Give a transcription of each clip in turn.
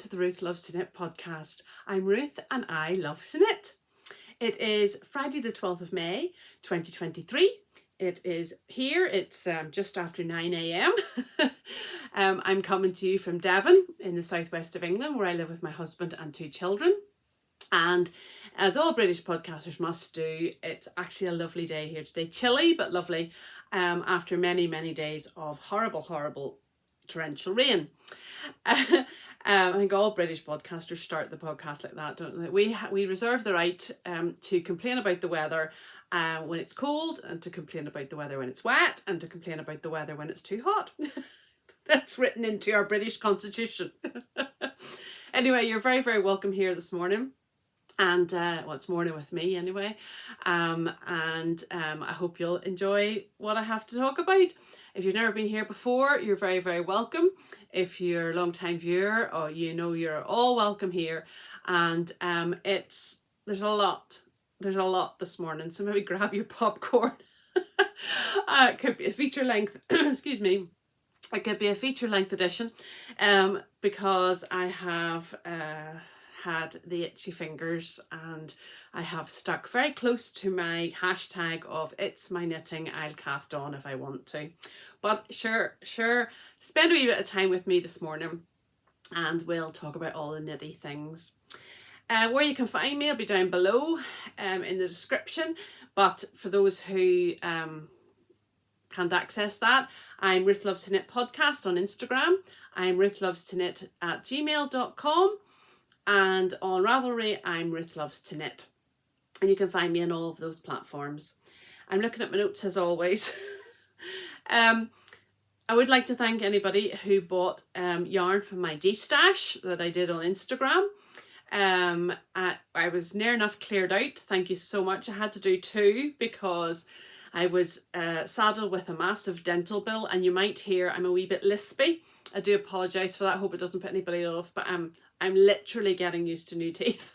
to the Ruth Loves to Knit podcast. I'm Ruth and I love to knit. It is Friday the 12th of May 2023. It is here, it's just after 9 a.m. I'm coming to you from Devon in the southwest of England, where I live with my husband and 2 children. And as all British podcasters must do, it's actually a lovely day here today. Chilly but lovely, after many days of horrible torrential rain. I think all British podcasters start the podcast like that, don't they? We reserve the right to complain about the weather when it's cold, and to complain about the weather when it's wet, and to complain about the weather when it's too hot. That's written into our British constitution. Anyway, you're very welcome here this morning. And well, it's morning with me anyway, and I hope you'll enjoy what I have to talk about. If you've never been here before, you're very welcome. If you're a long-time viewer, or you know, you're all welcome here. And there's a lot this morning, so maybe grab your popcorn. It could be a feature length excuse me, it could be a feature length edition, because I have had the itchy fingers, and I have stuck very close to my hashtag of "it's my knitting, I'll cast on if I want to." But sure, spend a wee bit of time with me this morning and we'll talk about all the nitty things. Where you can find me will be down below in the description, but for those who can't access that, I'm Ruth Loves to Knit podcast on Instagram. I'm ruthlovestoknit@gmail.com. And on Ravelry, I'm Ruth Loves to Knit. And you can find me on all of those platforms. I'm looking at my notes as always. I would like to thank anybody who bought yarn from my D-stash that I did on Instagram. I was near enough cleared out. Thank you so much. I had to do 2 because I was saddled with a massive dental bill, and you might hear I'm a wee bit lispy. I do apologise for that. I hope it doesn't put anybody off, but I'm literally getting used to new teeth.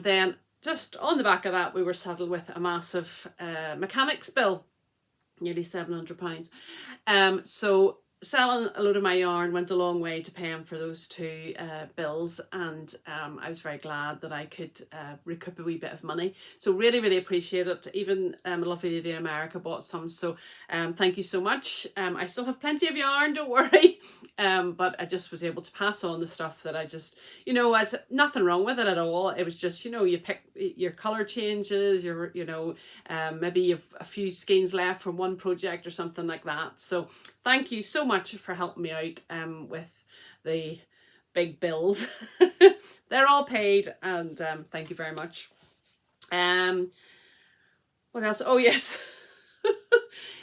Then just on the back of that, we were saddled with a massive mechanics bill, nearly £700. So selling a load of my yarn went a long way to paying for those 2 bills, and I was very glad that I could recoup a wee bit of money. So really appreciate it. Even a lovely lady in America bought some, so thank you so much. I still have plenty of yarn, don't worry, but I just was able to pass on the stuff that I just, as nothing wrong with it at all. It was just, you pick your colour changes, maybe you've a few skeins left from one project or something like that. So thank you so much for helping me out with the big bills. They're all paid, and thank you very much. What else? Oh yes.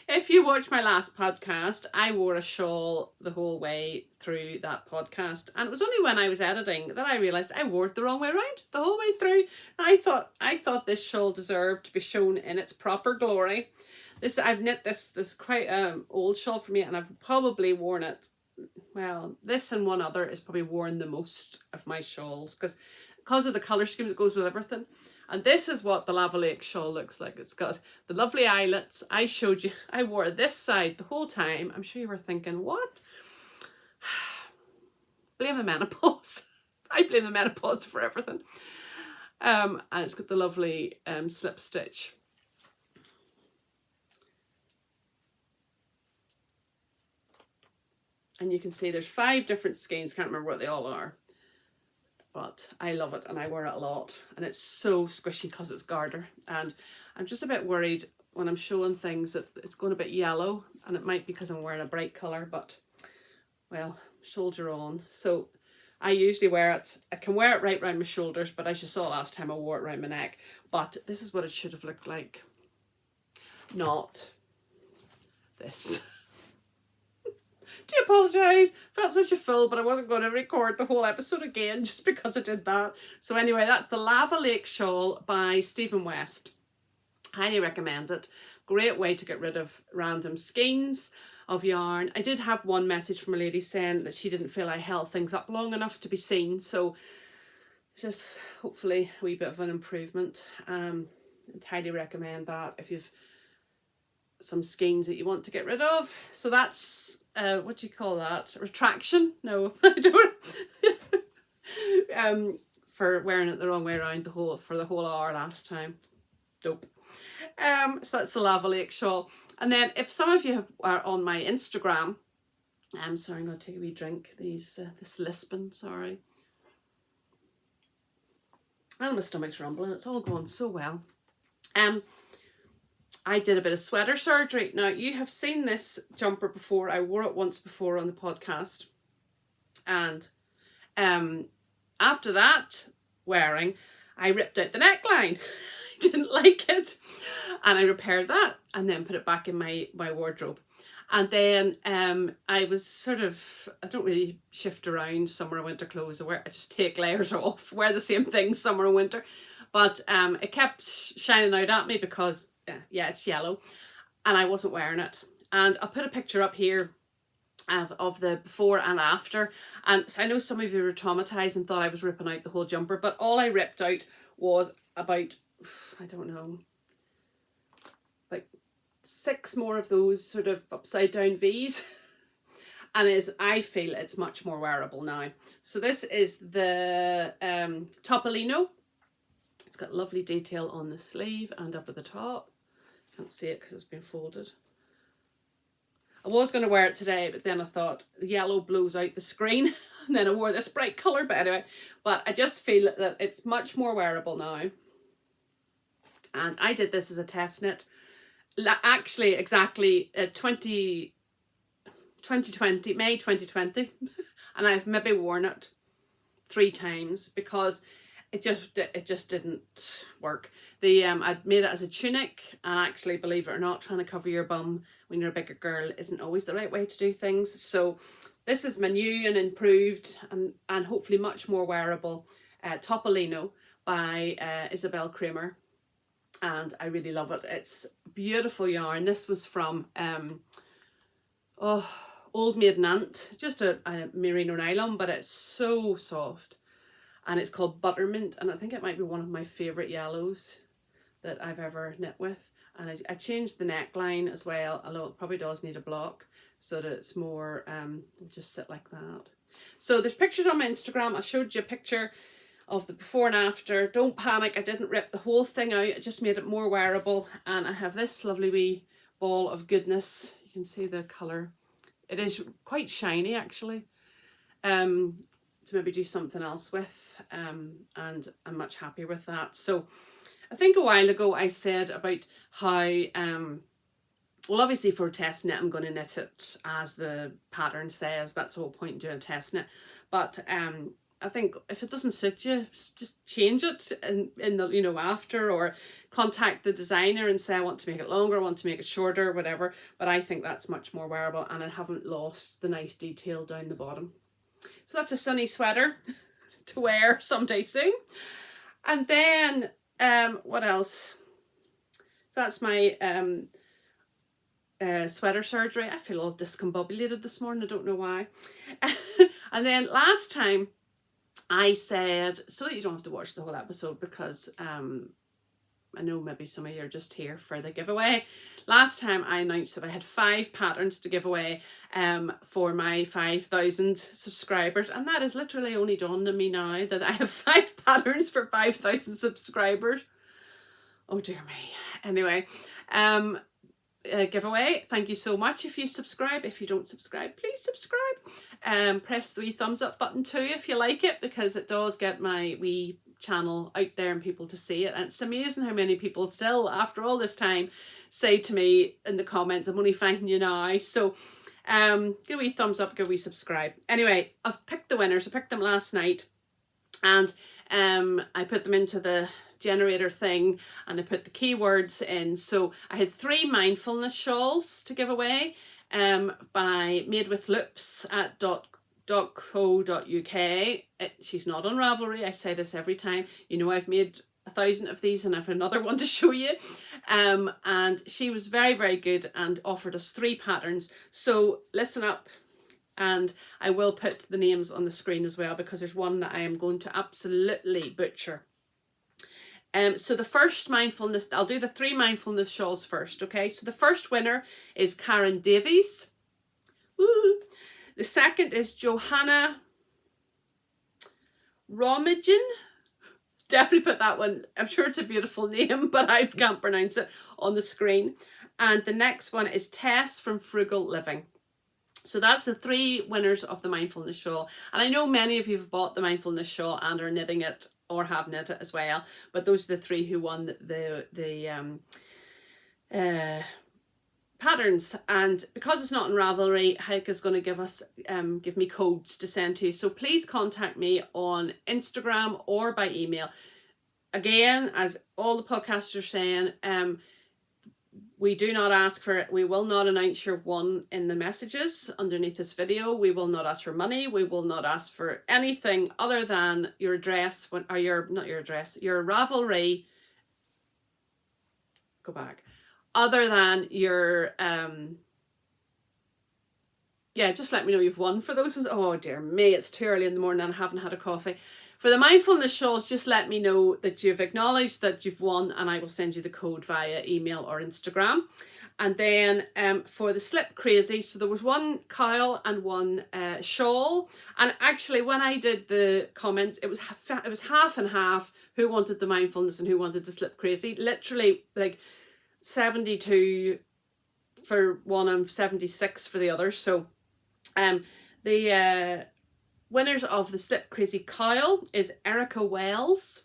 If you watched my last podcast, I wore a shawl the whole way through that podcast, and it was only when I was editing that I realised I wore it the wrong way around the whole way through. I thought this shawl deserved to be shown in its proper glory. I've knit this quite old shawl for me, and I've probably worn it, well, this and one other is probably worn the most of my shawls, because of the colour scheme that goes with everything. And this is what the Lava Lake shawl looks like. It's got the lovely eyelets. I showed you, I wore this side the whole time. I'm sure you were thinking, what? Blame the menopause. I blame the menopause for everything. And it's got the lovely slip stitch. And you can see there's 5 different skeins. Can't remember what they all are. But I love it, and I wear it a lot. And it's so squishy because it's garter. And I'm just a bit worried when I'm showing things that it's going a bit yellow. And it might be because I'm wearing a bright colour. But, well, soldier on. So I usually wear it. I can wear it right round my shoulders. But as you saw last time, I wore it round my neck. But this is what it should have looked like. Not this. Do apologise, felt such a fool, but I wasn't going to record the whole episode again just because I did that. So anyway, that's the Lava Lake shawl by Stephen West. Highly recommend it. Great way to get rid of random skeins of yarn. I did have one message from a lady saying that she didn't feel I held things up long enough to be seen, so just hopefully a wee bit of an improvement. I'd highly recommend that if you've some skeins that you want to get rid of. So that's, what do you call that? Retraction? No, I don't. For wearing it the wrong way around for the whole hour last time. Dope. So that's the Lava Lake shawl. And then if some of you are on my Instagram, I'm sorry, I'm going to take a wee drink. This Lisbon, sorry. And my stomach's rumbling. It's all going so well. I did a bit of sweater surgery. Now, you have seen this jumper before. I wore it once before on the podcast. And after that wearing, I ripped out the neckline. I didn't like it. And I repaired that and then put it back in my wardrobe. And then I was sort of, I don't really shift around summer and winter clothes. I just take layers off, wear the same things summer and winter. But it kept shining out at me because, yeah, it's yellow. And I wasn't wearing it. And I'll put a picture up here of the before and after. And so I know some of you were traumatized and thought I was ripping out the whole jumper. But all I ripped out was about, I don't know, like 6 more of those sort of upside down V's. And I feel it's much more wearable now. So this is the Topolino. It's got lovely detail on the sleeve and up at the top. Can't see it because it's been folded. I was going to wear it today, but then I thought the yellow blows out the screen. And then I wore this bright colour, but anyway. But I just feel that it's much more wearable now. And I did this as a test knit. Actually, exactly 2020, May 2020. And I've maybe worn it 3 times because it just didn't work. I'd made it as a tunic, and actually, believe it or not, trying to cover your bum when you're a bigger girl isn't always the right way to do things. So this is my new and improved and hopefully much more wearable Topolino by Isabell Kraemer. And I really love it. It's beautiful yarn. This was from Old Maiden Ant, just a merino nylon, but it's so soft. And it's called Buttermint, and I think it might be one of my favourite yellows that I've ever knit with. And I changed the neckline as well, although it probably does need a block so that it's more, just sit like that. So there's pictures on my Instagram. I showed you a picture of the before and after. Don't panic, I didn't rip the whole thing out. I just made it more wearable. And I have this lovely wee ball of goodness. You can see the colour. It is quite shiny actually. To maybe do something else with, and I'm much happier with that. So I think a while ago I said about how, well, obviously for test knit I'm going to knit it as the pattern says. That's the whole point in doing a test knit. But I think if it doesn't suit you, just change it in the, after, or contact the designer and say I want to make it longer, I want to make it shorter, whatever. But I think that's much more wearable, and I haven't lost the nice detail down the bottom. So that's a sunny sweater to wear someday soon. And then, what else? So that's my sweater surgery. I feel all discombobulated this morning. I don't know why. And then last time I said, so that you don't have to watch the whole episode because I know maybe some of you are just here for the giveaway. Last time I announced that I had 5 patterns to give away for my 5,000 subscribers, and that is literally only dawned on me now that I have 5 patterns for 5,000 subscribers. Oh dear me. Anyway, giveaway. Thank you so much if you subscribe. If you don't subscribe, please subscribe. Press the wee thumbs up button too if you like it, because it does get my wee channel out there and people to see it. And it's amazing how many people still, after all this time, say to me in the comments, I'm only finding you now. So give a wee thumbs up, give a wee subscribe. Anyway, I've picked the winners. I picked them last night, and I put them into the generator thing and I put the keywords in. So I had 3 mindfulness shawls to give away by Made with Loops at .co.uk. She's not on Ravelry. I say this every time. I've made 1,000 of these and I have another one to show you. And she was very, very good and offered us 3 patterns. So listen up, and I will put the names on the screen as well, because there's one that I am going to absolutely butcher. So the first mindfulness, I'll do the 3 mindfulness shawls first, okay? So the first winner is Karen Davies. Woo. The second is Johanna Romigen. Definitely put that one. I'm sure it's a beautiful name, but I can't pronounce it on the screen. And the next one is Tess from Frugal Living. So that's the 3 winners of the mindfulness shawl. And I know many of you have bought the mindfulness shawl and are knitting it or have knit it as well. But those are the 3 who won the patterns. And because it's not in Ravelry, Heike is going to give me codes to send to you. So please contact me on Instagram or by email. Again, as all the podcasters are saying, we do not ask for it. We will not announce your won in the messages underneath this video. We will not ask for money. We will not ask for anything other than your address, or your Ravelry. Go back. Other than your yeah, just let me know you've won for those ones. Oh dear me, it's too early in the morning and I haven't had a coffee. For the mindfulness shawls, just let me know that you've acknowledged that you've won and I will send you the code via email or Instagram. And then for the Slip Crazy, so there was one cowl and one shawl. And actually when I did the comments, it was half and half who wanted the mindfulness and who wanted the Slip Crazy. Literally like 72 for one and 76 for the other. So the winners of the Slip Crazy cowl is Erica Wells,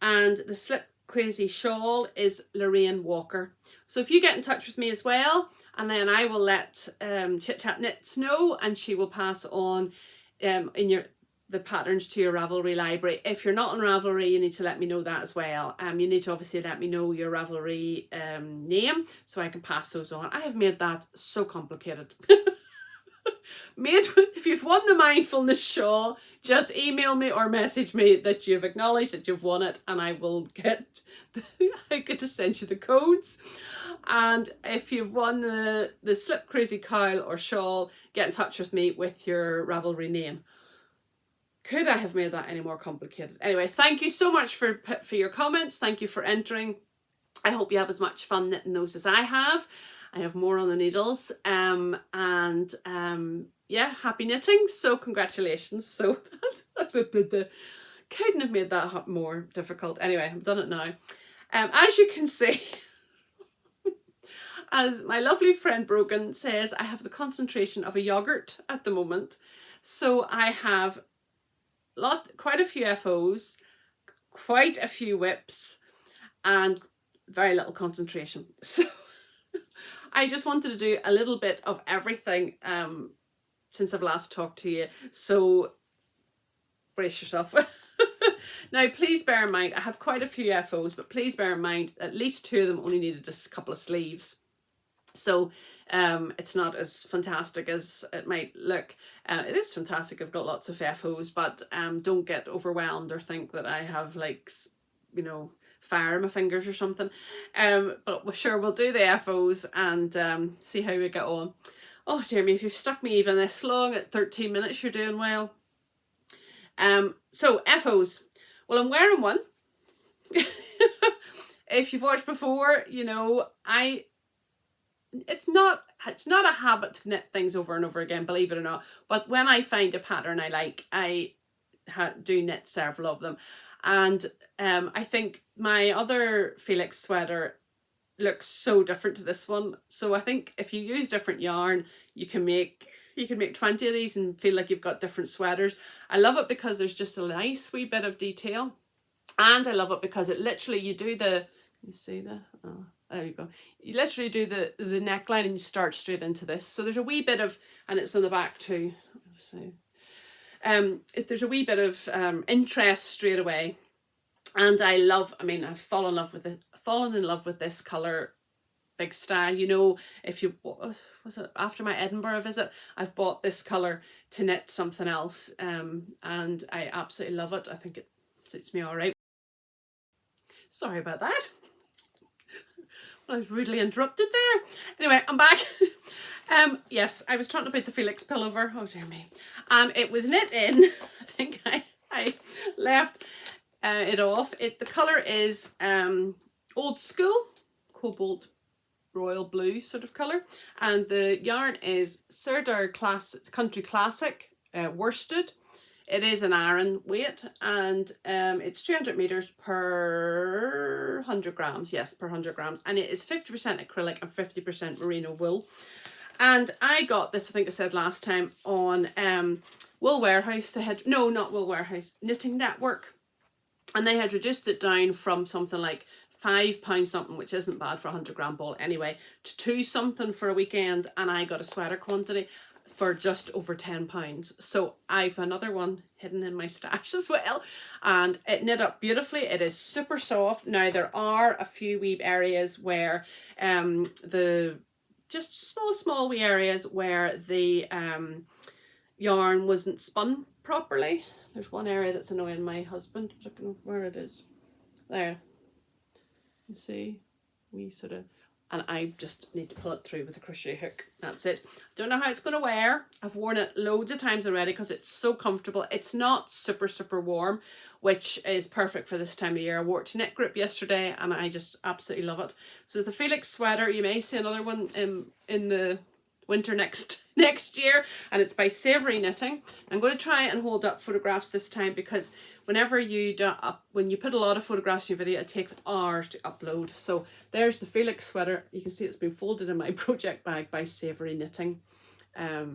and the Slip Crazy shawl is Lorraine Walker. So if you get in touch with me as well, and then I will let Chit Chat Knits know, and she will pass on the patterns to your Ravelry library. If you're not on Ravelry, you need to let me know that as well. You need to obviously let me know your Ravelry name so I can pass those on. I have made that so complicated. If you've won the mindfulness shawl, just email me or message me that you've acknowledged that you've won it, and I will I get to send you the codes. And if you've won the Slip Crazy cowl or shawl, get in touch with me with your Ravelry name. Could I have made that any more complicated? Anyway, thank you so much for your comments. Thank you for entering. I hope you have as much fun knitting those as I have. I have more on the needles, yeah, happy knitting. So congratulations. So couldn't have made that more difficult. Anyway, I've done it now. As you can see, as my lovely friend Brogan says, I have the concentration of a yogurt at the moment. So I have quite a few FOs, quite a few whips, and very little concentration. So I just wanted to do a little bit of everything since I've last talked to you. So brace yourself. Now, please bear in mind, I have quite a few FOs, but please bear in mind, at least 2 of them only needed a couple of sleeves. So it's not as fantastic as it might look. It is fantastic. I've got lots of FOs, but don't get overwhelmed or think that I have, like, you know, fire in my fingers or something. But sure, we'll do the FOs and see how we get on. Oh dear me, if you've stuck me even this long at 13 minutes, you're doing well. So FOs. Well, I'm wearing one. If you've watched before, you know, it's not a habit to knit things over and over again, believe it or not. But when I find a pattern I like, I do knit several of them. And I think my other Felix Sweater looks so different to this one. So I think if you use different yarn, you can make 20 of these and feel like you've got different sweaters. I love it because there's just a nice wee bit of detail. And I love it because it literally, you do the, you see that? Oh, there you go. You literally do the neckline and you start straight into this. So there's a wee bit of, and it's on the back too. So there's a wee bit of interest straight away. And I've fallen in love with this colour, big style. You know, if you, was it after my Edinburgh visit, I've bought this colour to knit something else. And I absolutely love it. I think it suits me all right. Sorry about that. Well, I was rudely interrupted there. Anyway, I'm back. Yes, I was talking about the Felix pullover. Oh dear me. And it was knit in, I think I left it off. The colour is old school, cobalt royal blue sort of colour, and the yarn is Sirdar Country Classic worsted. It is an Aran weight, and it's 200 meters per 100 grams. Yes, per 100 grams, and it is 50% acrylic and 50% merino wool. And I got this, I think I said last time, on Wool Warehouse. They had, no, not Wool Warehouse, Knitting Network, and they had reduced it down from something like £5 something, which isn't bad for a 100 gram ball anyway, to 2 something for a weekend, and I got a sweater quantity for just over £10. So I've another one hidden in my stash as well, and it knit up beautifully. It is super soft. Now there are a few wee areas where just small wee areas where the yarn wasn't spun properly. There's one area that's annoying my husband. Looking where it is. There. You see, we sort of, and I just need to pull it through with a crochet hook. That's it. Don't know how it's going to wear. I've worn it loads of times already because it's so comfortable. It's not super warm, which is perfect for this time of year. I wore it to knit group yesterday and I just absolutely love it. So it's the Felix Sweater. You may see another one in the winter next year, and it's by Savory Knitting. I'm going to try and hold up photographs this time, because whenever you when you put a lot of photographs in your video, it takes hours to upload. So there's the Felix Sweater. You can see it's been folded in my project bag by Savory Knitting, or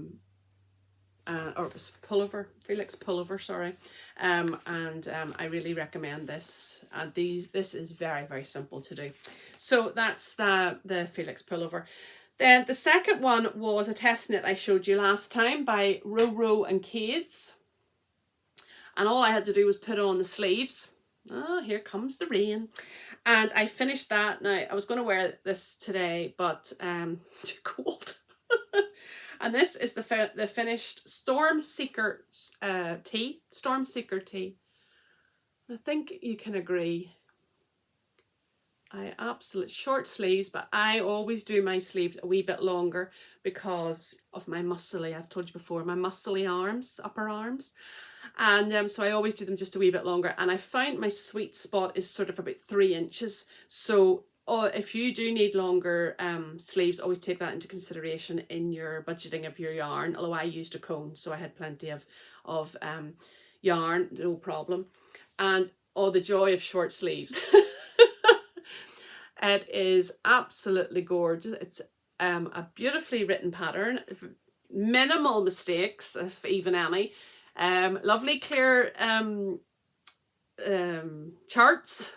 it was pullover, Felix pullover, sorry. I really recommend this. And this is very simple to do. So that's the Felix pullover. Then the second one was a test knit I showed you last time by Row Row Kades. And all I had to do was put on the sleeves. Oh, here comes the rain. And I finished that. Now, I was going to wear this today, but too cold. And this is the finished Storm Seeker tee. Storm Seeker tee. I think you can agree. I absolutely short sleeves, but I always do my sleeves a wee bit longer because of my muscly, I've told you before, my muscly arms, upper arms. And so I always do them just a wee bit longer. And I find my sweet spot is sort of about 3 inches. So if you do need longer sleeves, always take that into consideration in your budgeting of your yarn. Although I used a cone, so I had plenty of yarn, no problem. And the joy of short sleeves. It is absolutely gorgeous. It's a beautifully written pattern, minimal mistakes, if even any. Lovely clear charts,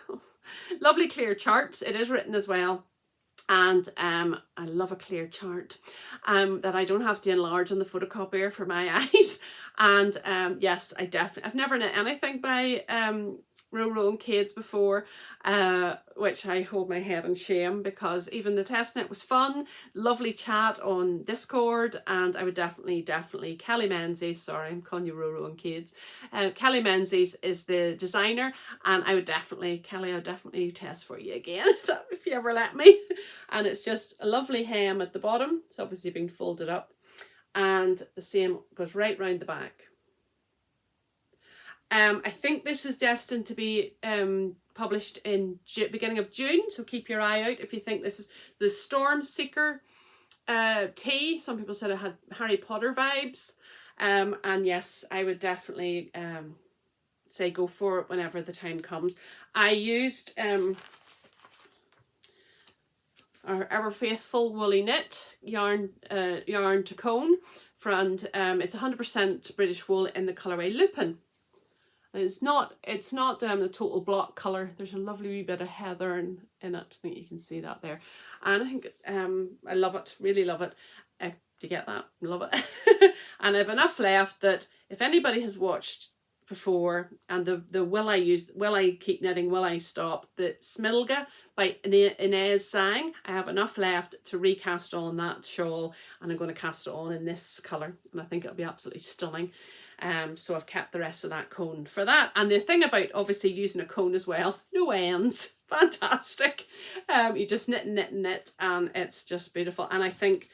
lovely clear charts. It is written as well, and I love a clear chart that I don't have to enlarge on the photocopier for my eyes. And yes, I've never knit anything by Row Row Kades before, which I hold my head in shame, because even the test knit was fun, lovely chat on Discord, and I would definitely, Kelly Menzies, sorry, I'm calling you Row Row Kades. Kelly Menzies is the designer, and I would definitely, Kelly, I'll definitely test for you again, if you ever let me. And it's just a lovely hem at the bottom. It's obviously been folded up, and the same goes right round the back. I think this is destined to be published in beginning of June, so keep your eye out if you think this is the Storm Seeker tee. Some people said it had Harry Potter vibes, and yes, I would definitely say go for it whenever the time comes. I used our ever faithful Woolyknit yarn to cone, and it's 100% British wool in the colourway Lupin. It's not the total block colour. There's a lovely wee bit of heather in it. I think you can see that there. And I think I love it, really love it. Do you get that? Love it. And I have enough left that if anybody has watched before, and the Will I Keep Knitting, Will I Stop, the Smilga by Inez Sang, I have enough left to recast on that shawl, and I'm going to cast it on in this colour, and I think it'll be absolutely stunning. So I've kept the rest of that cone for that. And the thing about obviously using a cone as well, no ends, fantastic. You just knit, and it's just beautiful. And I think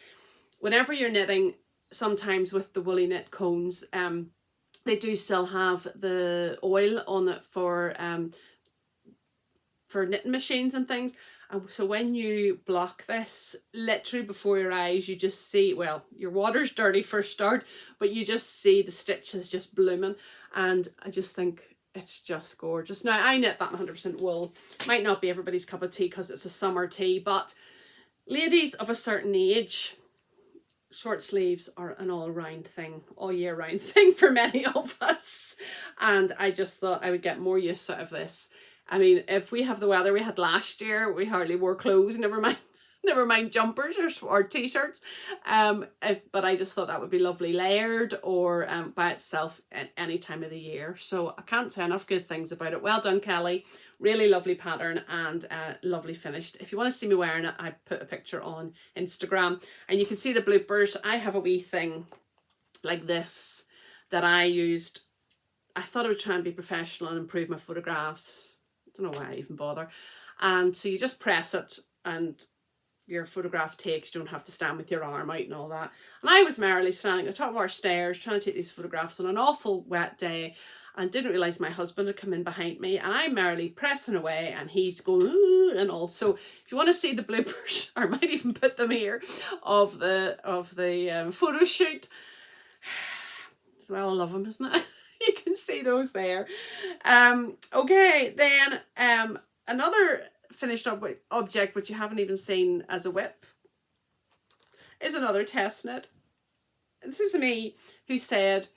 whenever you're knitting, sometimes with the Woolyknit cones, They do still have the oil on it for knitting machines and things. And so when you block this, literally before your eyes, you just see, well, your water's dirty for a start, but you just see the stitches just blooming. And I just think it's just gorgeous. Now, I knit that in 100% wool. Might not be everybody's cup of tea because it's a summer tea, but ladies of a certain age, short sleeves are an all-round thing, all year round thing for many of us. And I just thought I would get more use out of this. I mean, if we have the weather we had last year, we hardly wore clothes, never mind jumpers or t-shirts. But I just thought that would be lovely layered or by itself at any time of the year. So I can't say enough good things about it. Well done, Kelly. Really lovely pattern and lovely finished. If you want to see me wearing it, I put a picture on Instagram and you can see the bloopers. I have a wee thing like this that I used. I thought I would try and be professional and improve my photographs. I don't know why I even bother. And so you just press it and your photograph takes. You don't have to stand with your arm out and all that. And I was merrily standing at the top of our stairs trying to take these photographs on an awful wet day and didn't realise my husband had come in behind me, and I'm merrily pressing away and he's going ooh, and all. So if you want to see the bloopers, or I might even put them here, of the photo shoot. Well, I love them, isn't it? You can see those there. Okay, then another finished object which you haven't even seen as a whip is another test knit. This is me who said,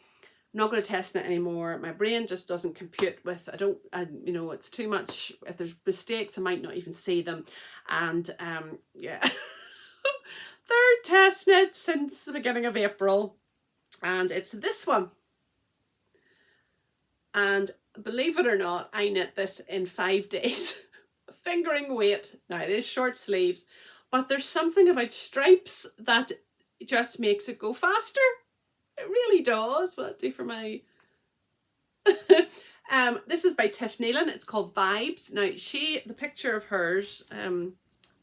I'm not going to test knit anymore. My brain just doesn't compute with, you know, it's too much. If there's mistakes, I might not even see them. And yeah, third test knit since the beginning of April. And it's this one. And believe it or not, I knit this in 5 days. Fingering weight. Now it is short sleeves, but there's something about stripes that just makes it go faster. It really does. Will it do for my... this is by Tiff Neilan. It's called Vibes. Now the picture of hers,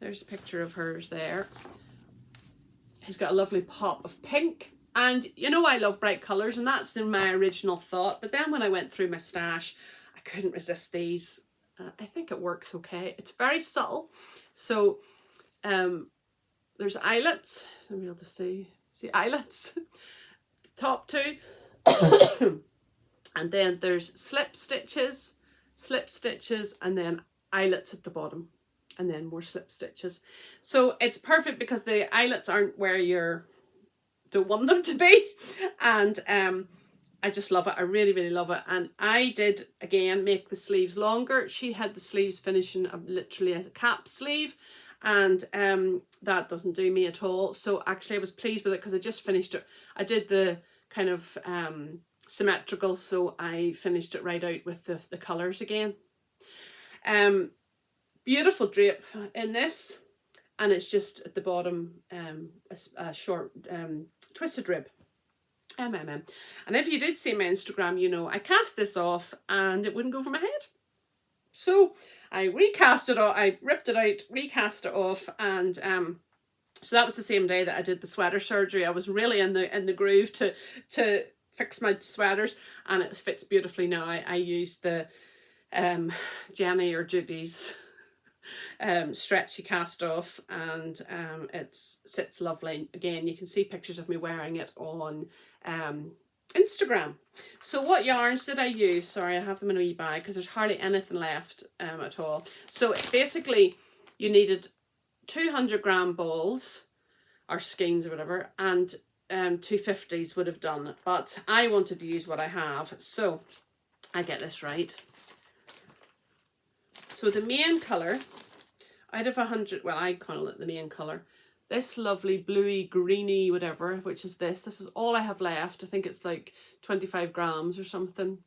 there's a picture of hers there. He's got a lovely pop of pink. And you know I love bright colours, and that's in my original thought. But then when I went through my stash, I couldn't resist these. I think it works okay. It's very subtle. So there's eyelets. Let me be able to see eyelets. Top two. And then there's slip stitches, and then eyelets at the bottom. And then more slip stitches. So it's perfect because the eyelets aren't where you don't want them to be. And I just love it. I really, really love it. And I did, again, make the sleeves longer. She had the sleeves finishing literally a cap sleeve. And that doesn't do me at all. So actually I was pleased with it because I just finished it. I did the kind of symmetrical, so I finished it right out with the colours again. Beautiful drape in this. And it's just at the bottom a short twisted rib. And if you did see my Instagram, you know I cast this off and it wouldn't go for my head. So I recast it off, I ripped it out, recast it off, and so that was the same day that I did the sweater surgery. I was really in the groove to fix my sweaters, and it fits beautifully now. I used the Jenny or Judy's stretchy cast off, and it sits lovely. Again, you can see pictures of me wearing it on Instagram. So what yarns did I use? Sorry, I have them in a wee bag because there's hardly anything left at all. So basically you needed 200-gram balls or skeins or whatever, and 250s would have done, but I wanted to use what I have, so I get this right. So the main colour out of 100, well, I call it the main colour, this lovely bluey greeny whatever, which is this is all I have left. I think it's like 25 grams or something.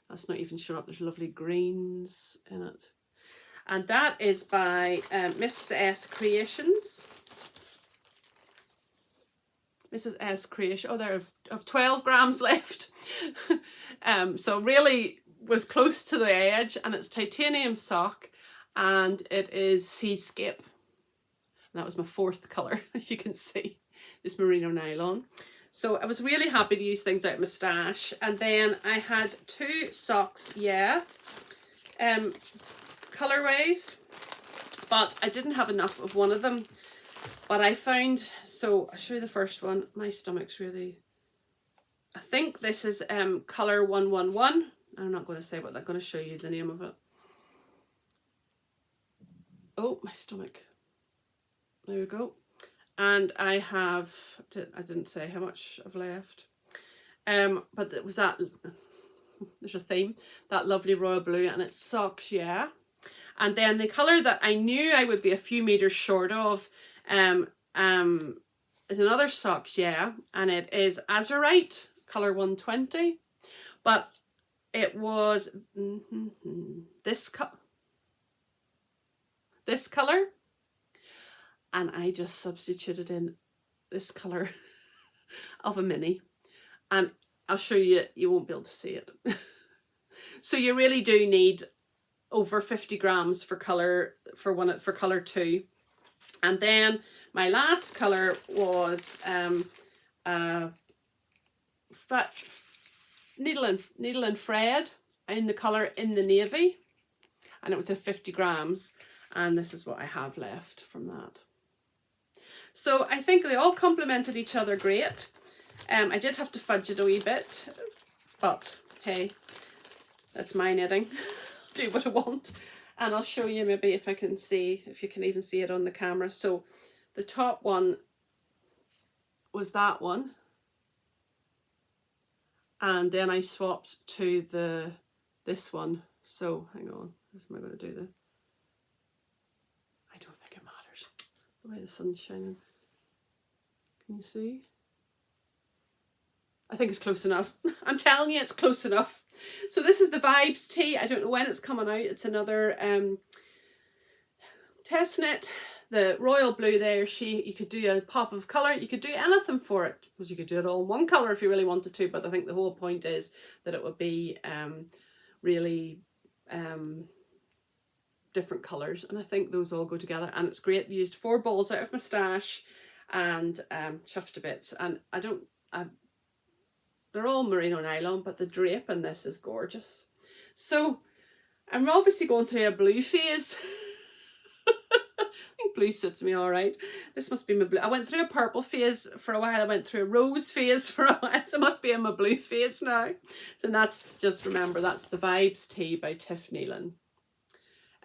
That's not even showing up. There's lovely greens in it. And that is by Mrs. S Creations. Mrs. S Creation. Oh, there have 12 grams left. So really was close to the edge, and it's titanium sock, and it is Seascape. That was my fourth colour, as you can see, just merino nylon. So I was really happy to use things out of my stash. And then I had 2 socks, yeah, colorways, but I didn't have enough of one of them. But I found, so I'll show you the first one. My stomach's really, I think this is color 111. I'm not going to say what I'm going to show you the name of it. Oh, my stomach. There we go. And I have, I didn't say how much I've left. But it was that, there's a theme, that lovely royal blue, and it's socks, yeah. And then the colour that I knew I would be a few metres short of is another socks, yeah. And it is Azurite, colour 120. But it was this colour. And I just substituted in this colour of a mini. And I'll show you, you won't be able to see it. So you really do need over 50 grams for colour, for colour 2. And then my last colour was needle and thread in the colour in the navy. And it was 50 grams. And this is what I have left from that. So I think they all complemented each other great. I did have to fudge it a wee bit, but hey, that's my knitting. Do what I want. And I'll show you maybe if I can see, if you can even see it on the camera. So the top one was that one. And then I swapped to this one. So hang on, how am I going to do this? I don't think it matters. The way the sun's shining. Can you see? I think it's close enough. I'm telling you, it's close enough. So this is the Vibes tee. I don't know when it's coming out. It's another test knit. The royal blue there, you could do a pop of colour. You could do anything for it, because you could do it all in one colour if you really wanted to. But I think the whole point is that it would be really different colours, and I think those all go together, and it's great. Used 4 balls out of my stash and chuffed to bits, and they're all merino nylon, but the drape in this is gorgeous. So I'm obviously going through a blue phase. I think blue suits me all right. This must be my blue. I went through a purple phase for a while. I went through a rose phase for a while. So it must be in my blue phase now. So that's, just remember, that's the Vibes tee by Tiff Neilan.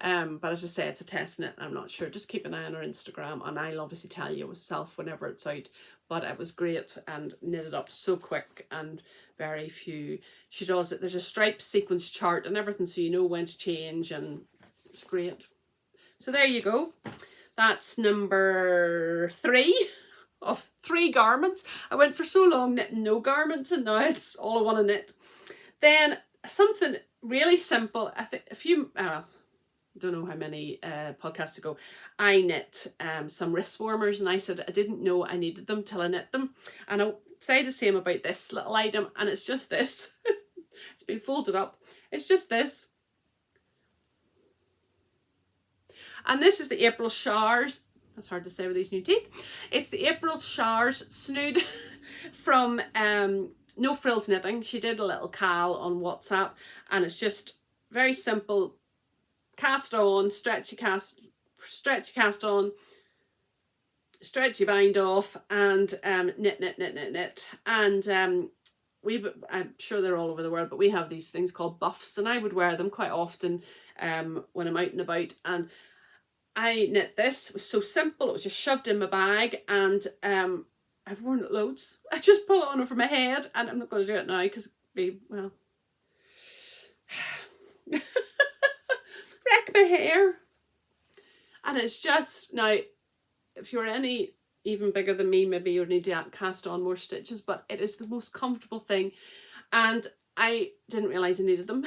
But as I say, it's a test knit. I'm not sure. Just keep an eye on her Instagram, and I'll obviously tell you myself whenever it's out. But it was great and knitted up so quick and very few. She does it. There's a striped sequence chart and everything, so you know when to change, and it's great. So there you go. That's number 3 of 3 garments. I went for so long knitting no garments, and now it's all I want to knit. Then something really simple. I think a few. Don't know how many podcasts ago, I knit some wrist warmers, and I said I didn't know I needed them till I knit them. And I'll say the same about this little item, and it's just this. It's been folded up. It's just this. And this is the April Showers. That's hard to say with these new teeth. It's the April Showers Snood from No Frills Knitting. She did a little cal on WhatsApp, and it's just very simple. Cast on, stretchy cast on, stretchy bind off, and knit. And I'm sure they're all over the world, but we have these things called buffs, and I would wear them quite often when I'm out and about. And I knit this. It was so simple. It was just shoved in my bag, and I've worn it loads. I just pull it on over my head, and I'm not going to do it now because it'd be, well, wreck my hair. And it's just, now if you're any even bigger than me, maybe you'll need to cast on more stitches, but it is the most comfortable thing, and I didn't realise I needed them.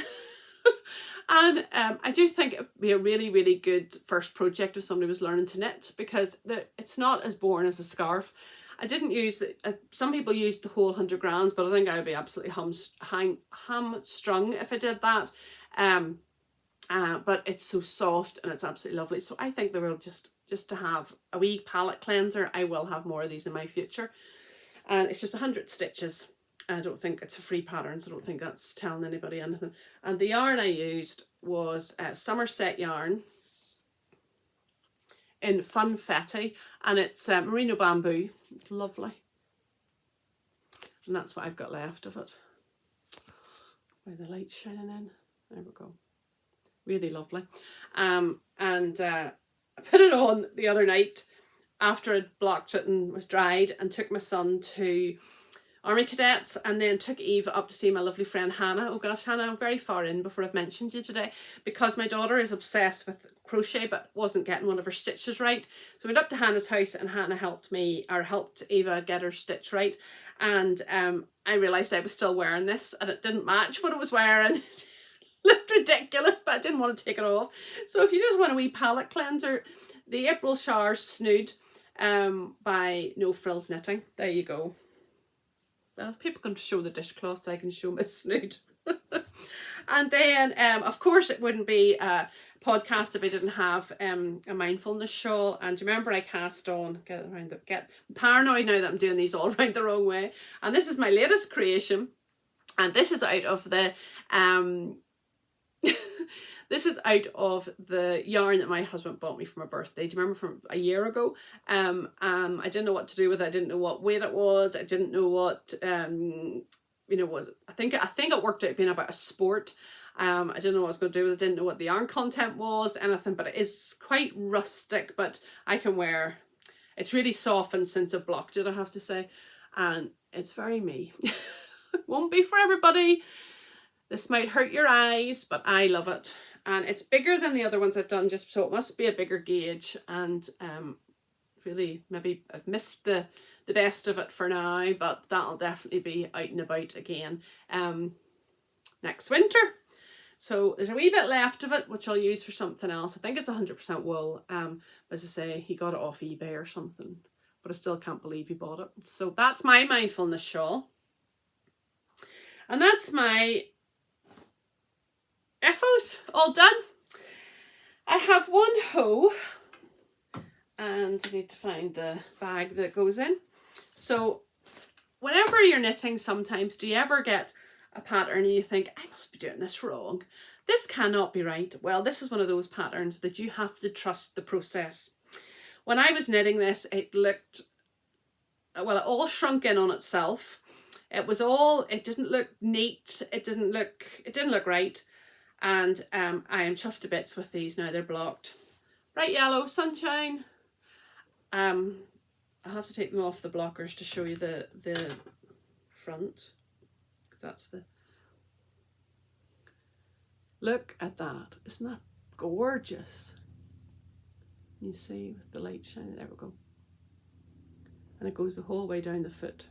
And I do think it would be a really, really good first project if somebody was learning to knit, because it's not as boring as a scarf. I didn't use it. Some people used the whole 100 grams, but I think I would be absolutely hamstrung if I did that. But it's so soft and it's absolutely lovely. So I think they will just to have a wee palette cleanser. I will have more of these in my future. and it's just 100 stitches. I don't think it's a free pattern, so I don't think that's telling anybody anything. And the yarn I used was Somerset yarn in Funfetti, and it's merino bamboo. It's lovely. And that's what I've got left of it. Where the light's shining in. There we go. Really lovely. I put it on the other night after I'd blocked it and was dried, and took my son to Army Cadets, and then took Eva up to see my lovely friend Hannah. Oh gosh, Hannah, I'm very far in before I've mentioned you today, because my daughter is obsessed with crochet but wasn't getting one of her stitches right. So we went up to Hannah's house, and Hannah helped Eva get her stitch right. And I realised I was still wearing this, and it didn't match what I was wearing. It looked ridiculous, but I didn't want to take it off. So if you just want a wee palette cleanser, the April Showers Snood by No Frills Knitting. There you go. Well, if people can show the dishcloths, I can show my Snood. And then, of course, it wouldn't be a podcast if I didn't have a mindfulness shawl. And do you remember I cast on, get paranoid now that I'm doing these all around the wrong way. And this is my latest creation. And this is out of the this is out of the yarn that my husband bought me for my birthday. Do you remember from a year ago? I didn't know what to do with it. I didn't know what weight it was. I didn't know what was. I think it worked out being about a sport. I didn't know what I was going to do with it. I didn't know what the yarn content was, anything. But it is quite rustic. But I can wear. It's really softened since I blocked it, I have to say, and it's very me. Won't be for everybody. This might hurt your eyes, but I love it. And it's bigger than the other ones I've done, just so it must be a bigger gauge. And really, maybe I've missed the best of it for now, but that'll definitely be out and about again next winter. So there's a wee bit left of it, which I'll use for something else. I think it's 100% wool. As I say, he got it off eBay or something, but I still can't believe he bought it. So that's my mindfulness shawl. And that's my FOs all done. I have one hoe, and I need to find the bag that goes in. So whenever you're knitting, sometimes do you ever get a pattern and you think, I must be doing this wrong, this cannot be right? Well, this is one of those patterns that you have to trust the process. When I was knitting this, it looked, well, it all shrunk in on itself. It didn't look neat, it didn't look right. And I am chuffed to bits with these now. They're blocked. Bright yellow, sunshine. I'll have to take them off the blockers to show you the front. That's the... Look at that. Isn't that gorgeous? You see with the light shining. There we go. And it goes the whole way down the foot.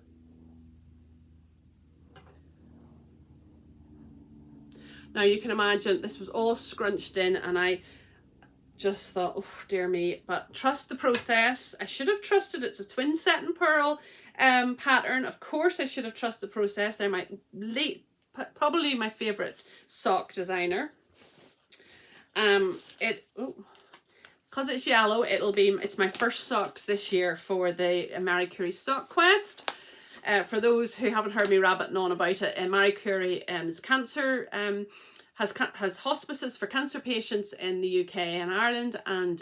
Now you can imagine this was all scrunched in, and I just thought, oh dear me, but trust the process. I should have trusted it's a Twinset and Purl pattern. Of course I should have trusted the process. They're probably my favourite sock designer. Because it's yellow, it's my first socks this year for the Marie Curie sock quest. For those who haven't heard me rabbiting on about it, Marie Curie is cancer, has hospices for cancer patients in the UK and Ireland, and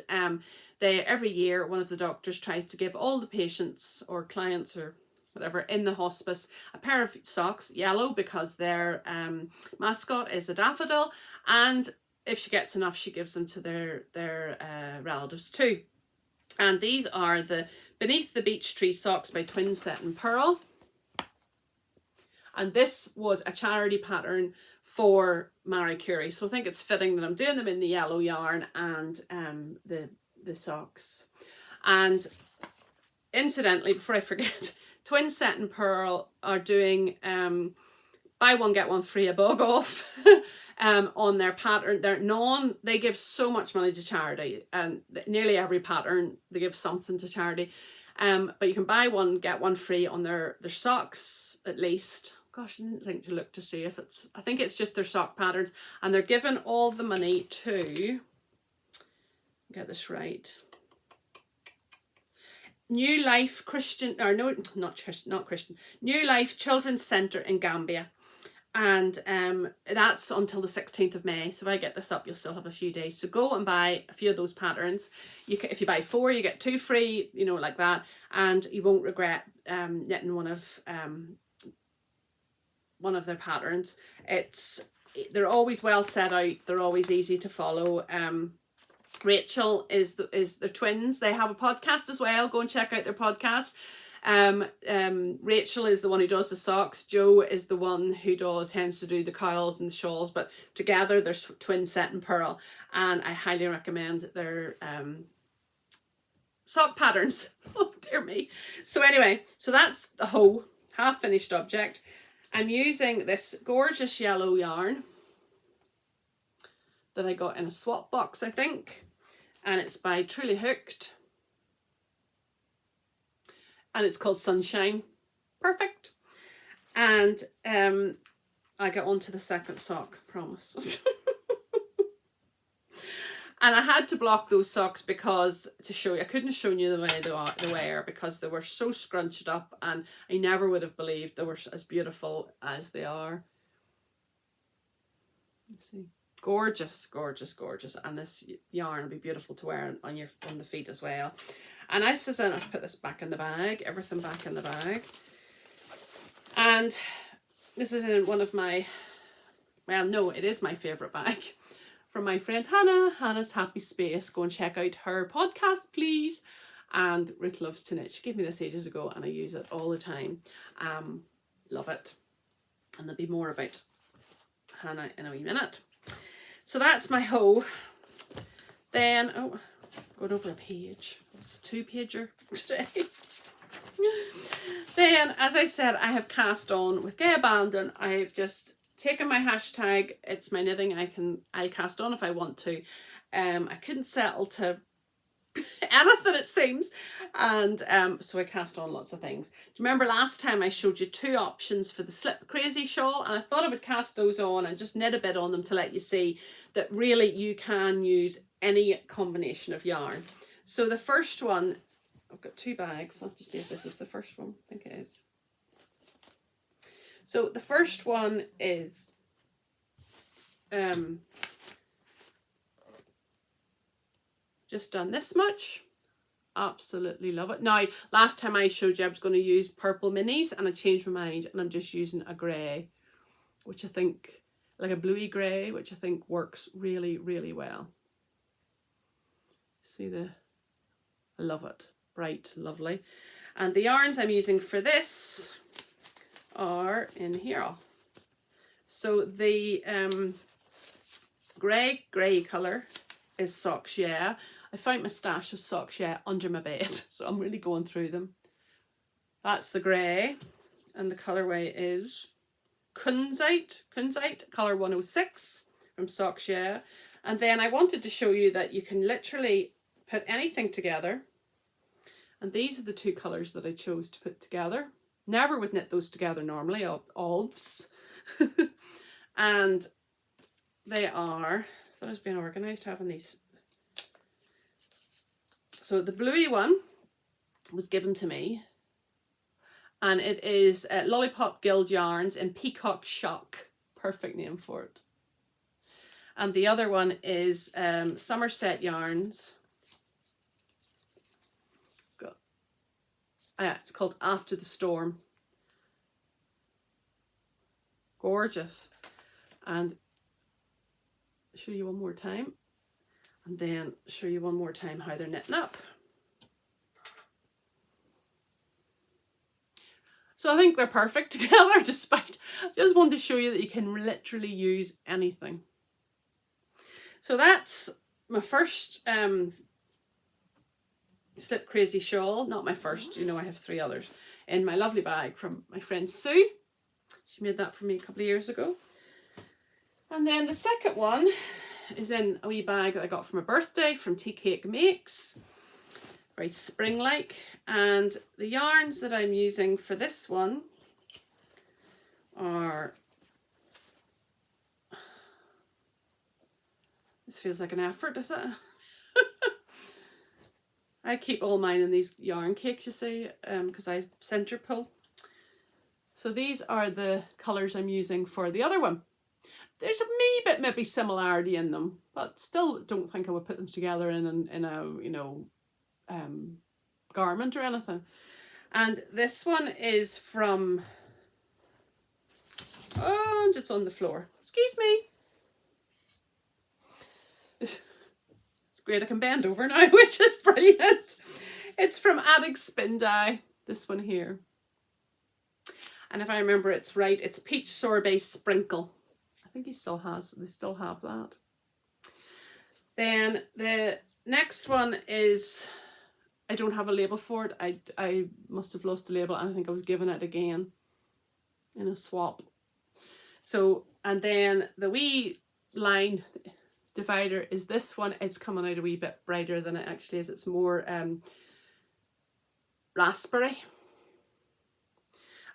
every year one of the doctors tries to give all the patients or clients or whatever in the hospice a pair of socks, yellow, because their mascot is a daffodil, and if she gets enough she gives them to their relatives too. And these are the Beneath the Beech Tree socks by Twinset and Purl. And this was a charity pattern for Marie Curie. So I think it's fitting that I'm doing them in the yellow yarn and the socks. And incidentally, before I forget, Twinset and Purl are doing buy one get one free a bog off on their pattern. They give so much money to charity, and nearly every pattern they give something to charity. But you can buy one get one free on their socks at least. Gosh, I didn't think to look to see if I think it's just their sock patterns, and they're giving all the money to, get this right, New Life Christian, or no, not Christian, New Life Children's Centre in Gambia. And that's until the 16th of May. So if I get this up, you'll still have a few days. So go and buy a few of those patterns. If you buy 4, you get 2 free, you know, like that. And you won't regret knitting one of their patterns. They're always well set out. They're always easy to follow. Rachel is their twins. They have a podcast as well. Go and check out their podcast. Rachel is the one who does the socks. Jo is the one who tends to do the cowls and the shawls, but together they're Twinset and Purl, and I highly recommend their sock patterns. Oh dear me. So anyway, so that's the whole half finished object. I'm using this gorgeous yellow yarn that I got in a swap box, I think, and it's by Truly Hooked. And it's called Sunshine. Perfect. And I get on to the second sock, promise. And I had to block those socks because to show you, I couldn't have shown you the way they were because they were so scrunched up, and I never would have believed they were as beautiful as they are. Let's see. Gorgeous, gorgeous, gorgeous. And this yarn will be beautiful to wear on the feet as well. And I said, I'll put this back in the bag, everything back in the bag. And this is in one of my, well, no, it is my favourite bag from my friend Hannah, Hannah's Happy Space. Go and check out her podcast, please. And Ruth Loves to Knit. She gave me this ages ago and I use it all the time. Love it. And there'll be more about Hannah in a wee minute. So that's my hoe. Then, oh, going over a page. It's a 2-pager today. Then, as I said, I have cast on with Gay Abandon. I've just taken my hashtag. It's my knitting. I'll cast on if I want to. I couldn't settle to anything, it seems, and so I cast on lots of things. Do you remember last time I showed you 2 options for the slip Crazy Shawl, and I thought I would cast those on and just knit a bit on them to let you see that really you can use any combination of yarn. So the first one, I've got 2 bags. I'll have to see if this is the first one. I think it is. So the first one is just done this much. Absolutely love it. Now, last time I showed you I was going to use purple minis, and I changed my mind and I'm just using a grey, which I think, like a bluey grey, which I think works really, really well. See I love it. Bright, lovely. And the yarns I'm using for this are in here. So the grey colour is Socks Yeah. I found my stash of Socks Yeah under my bed, so I'm really going through them. That's the grey, and the colourway is Kunzite, colour 106 from Socks Yeah. And then I wanted to show you that you can literally put anything together. And these are the 2 colours that I chose to put together. Never would knit those together normally, olives. And they are, I thought I was being organised having these. So the bluey one was given to me, and it is Lollipop Guild Yarns in Peacock Shock. Perfect name for it. And the other one is Somerset Yarns. It's called After the Storm. Gorgeous. And I'll show you one more time. And then show you one more time how they're knitting up. So I think they're perfect together, despite, I just wanted to show you that you can literally use anything. So that's my first slip Crazy Shawl. Not my first, you know, I have 3 others in my lovely bag from my friend Sue. She made that for me a couple of years ago. And then the second one is in a wee bag that I got for my birthday from Tea Cake Makes. Very spring-like. And the yarns that I'm using for this one are, this feels like an effort, does it? I keep all mine in these yarn cakes, you see, because I center pull. So these are the colours I'm using for the other one. There's a wee bit maybe similarity in them, but still don't think I would put them together in a you know, garment or anything. And this one is from, oh, and it's on the floor. Excuse me. It's great, I can bend over now, which is brilliant. It's from Attic Spin Dye, this one here. And if I remember it's right, it's Peach Sorbet Sprinkle. I think they still have that. Then the next one is, I don't have a label for it. I must have lost the label, and I think I was given it again in a swap. So, and then the wee line divider is this one. It's coming out a wee bit brighter than it actually is. It's more raspberry.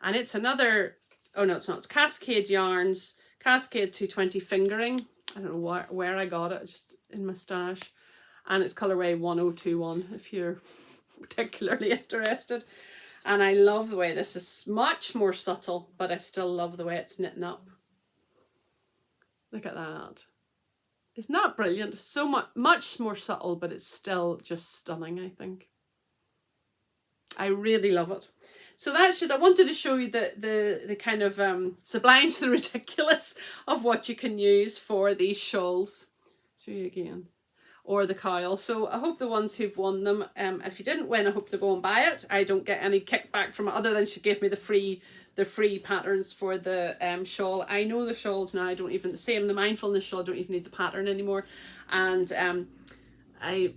And it's another, oh no, it's not. It's Cascade Yarns, Cascade 220 Fingering. I don't know where I got it, just in my stash. And it's colourway 1021 if you're particularly interested. And I love the way this is much more subtle, but I still love the way it's knitting up. Look at that. It's not brilliant, so much more subtle, but it's still just stunning, I think. I really love it. So that's just, I wanted to show you the kind of sublime to the ridiculous of what you can use for these shawls. Show you again. Or the cowl. So I hope the ones who've won them, if you didn't win, I hope to go and buy it. I don't get any kickback from it other than she gave me the free patterns for the shawl. I know the shawls now, I don't even, same the mindfulness shawl, I don't even need the pattern anymore. And I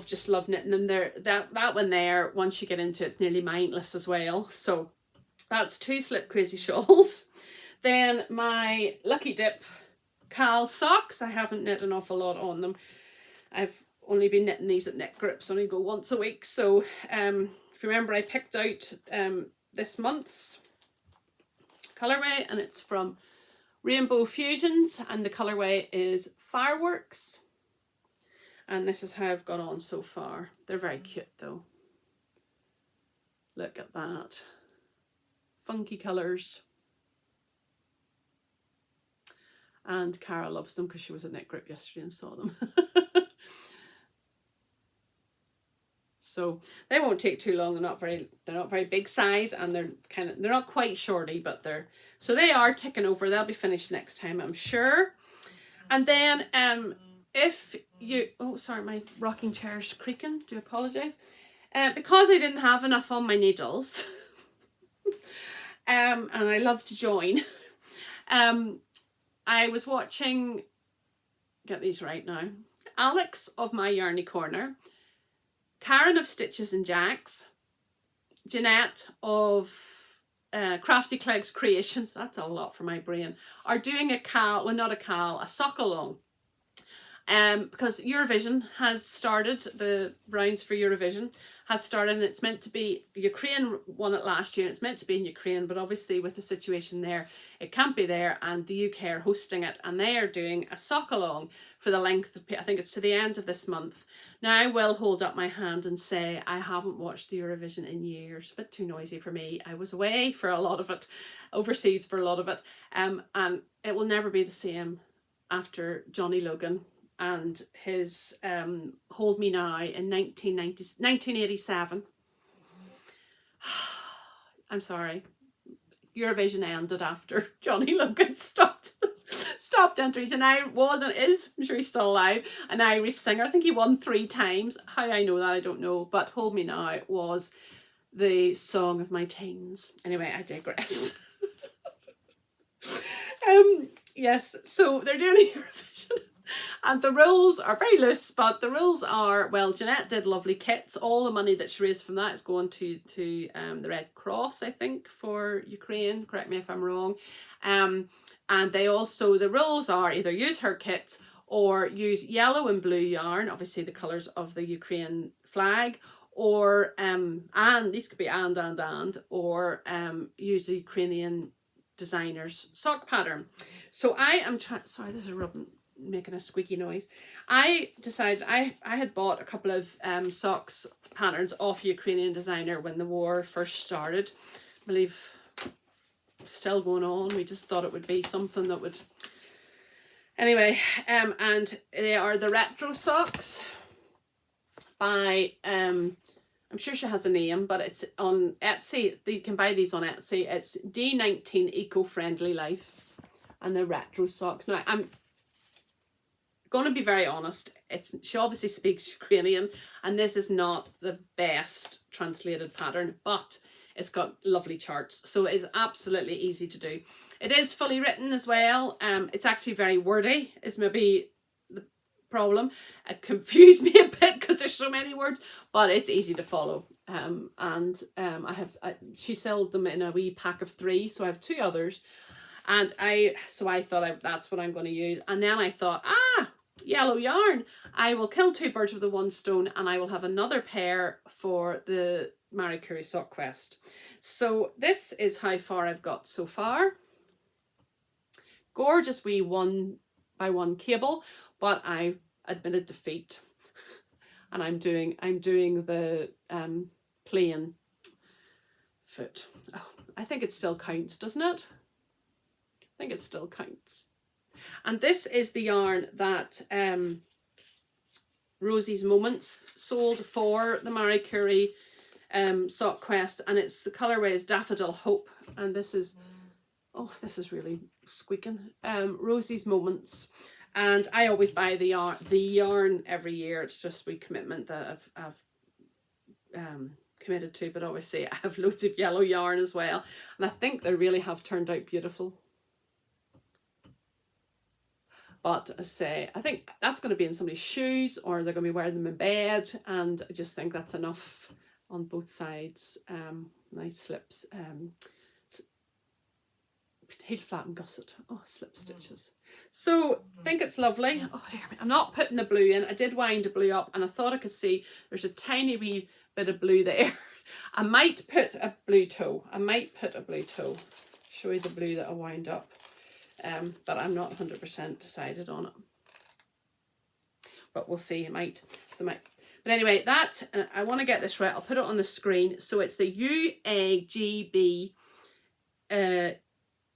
just love knitting them. There, that one there, once you get into it, it's nearly mindless as well. So that's 2 slip Crazy Shawls. Then my Lucky Dip Cal socks. I haven't knit an awful lot on them. I've only been knitting these at knit grips, only go once a week. So if you remember, I picked out this month's colourway, and it's from Rainbow Fusions, and the colourway is Fireworks. And this is how I've got on so far. They're very cute though. Look at that. Funky colours. And Cara loves them because she was at knit group yesterday and saw them. So they won't take too long. They're not very big size, and they're not quite shorty, but so they are ticking over. They'll be finished next time, I'm sure. And then if you, oh sorry, my rocking chair's creaking, do apologise. Because I didn't have enough on my needles, and I love to join, I was watching, get these right now, Alex of My Yarny Corner, Karen of Stitches and Jacks, Jeanette of Crafty Clegg's Creations, that's a lot for my brain, are doing a sock along. Because Eurovision has started, the rounds for Eurovision has started, and it's meant to be, Ukraine won it last year, and it's meant to be in Ukraine, but obviously with the situation there, it can't be there, and the UK are hosting it, and they are doing a sock along for the length of, I think it's to the end of this month. Now I will hold up my hand and say I haven't watched the Eurovision in years, a bit too noisy for me. I was away for a lot of it, overseas for a lot of it, and it will never be the same after Johnny Logan and his Hold Me Now in 1987. I'm sorry. Eurovision ended after Johnny Logan stopped entries, and is, I'm sure he's still alive, an Irish singer. I think he won 3 times. How I know that, I don't know, but Hold Me Now was the song of my teens. Anyway, I digress. Yes, so they're doing Eurovision. And the rules are very loose, but the rules are, well, Jeanette did lovely kits. All the money that she raised from that is going to the Red Cross, I think, for Ukraine. Correct me if I'm wrong. And they also, the rules are either use her kits or use yellow and blue yarn, obviously the colours of the Ukraine flag, or, and these could be or use the Ukrainian designer's sock pattern. So I am trying, sorry, this is rubbing making a squeaky noise. I decided I had bought a couple of socks patterns off Ukrainian designer when the war first started. I believe it's still going on. We just thought it would be something that would... Anyway, and they are the retro socks by... I'm sure she has a name, but it's on Etsy. You can buy these on Etsy. It's D19 Eco-Friendly Life. And the retro socks. Now, I'm going to be very honest. She obviously speaks Ukrainian, and this is not the best translated pattern, but it's got lovely charts. So it's absolutely easy to do. It is fully written as well. It's actually very wordy, is maybe the problem. It confused me a bit because there's so many words, but it's easy to follow. She sold them in a wee pack of 3, so I have 2 others. And I thought that's what I'm going to use. And then I thought, yellow yarn. I will kill 2 birds with one stone, and I will have another pair for the Marie Curie Sock Quest. So this is how far I've got so far. Gorgeous wee 1x1 cable, but I admitted defeat. And I'm doing the plain foot. Oh, I think it still counts, doesn't it? I think it still counts. And this is the yarn that Rosie's Moments sold for the Marie Curie Sock Quest, and it's the colourway is Daffodil Hope, and this is, oh, this is really squeaking, Rosie's Moments. And I always buy the yarn every year. It's just a commitment that I've committed to, but obviously I have loads of yellow yarn as well, and I think they really have turned out beautiful. But as I say, I think that's going to be in somebody's shoes, or they're going to be wearing them in bed, and I just think that's enough on both sides. Nice slips. Heel flat and gusset. Oh, slip stitches. So I think it's lovely. Oh dear me, I'm not putting the blue in. I did wind the blue up, and I thought I could see there's a tiny wee bit of blue there. I might put a blue toe. Show you the blue that I wound up. But I'm not 100% decided on it. But we'll see. I might. But anyway, that, I want to get this right. I'll put it on the screen. So it's the UAGB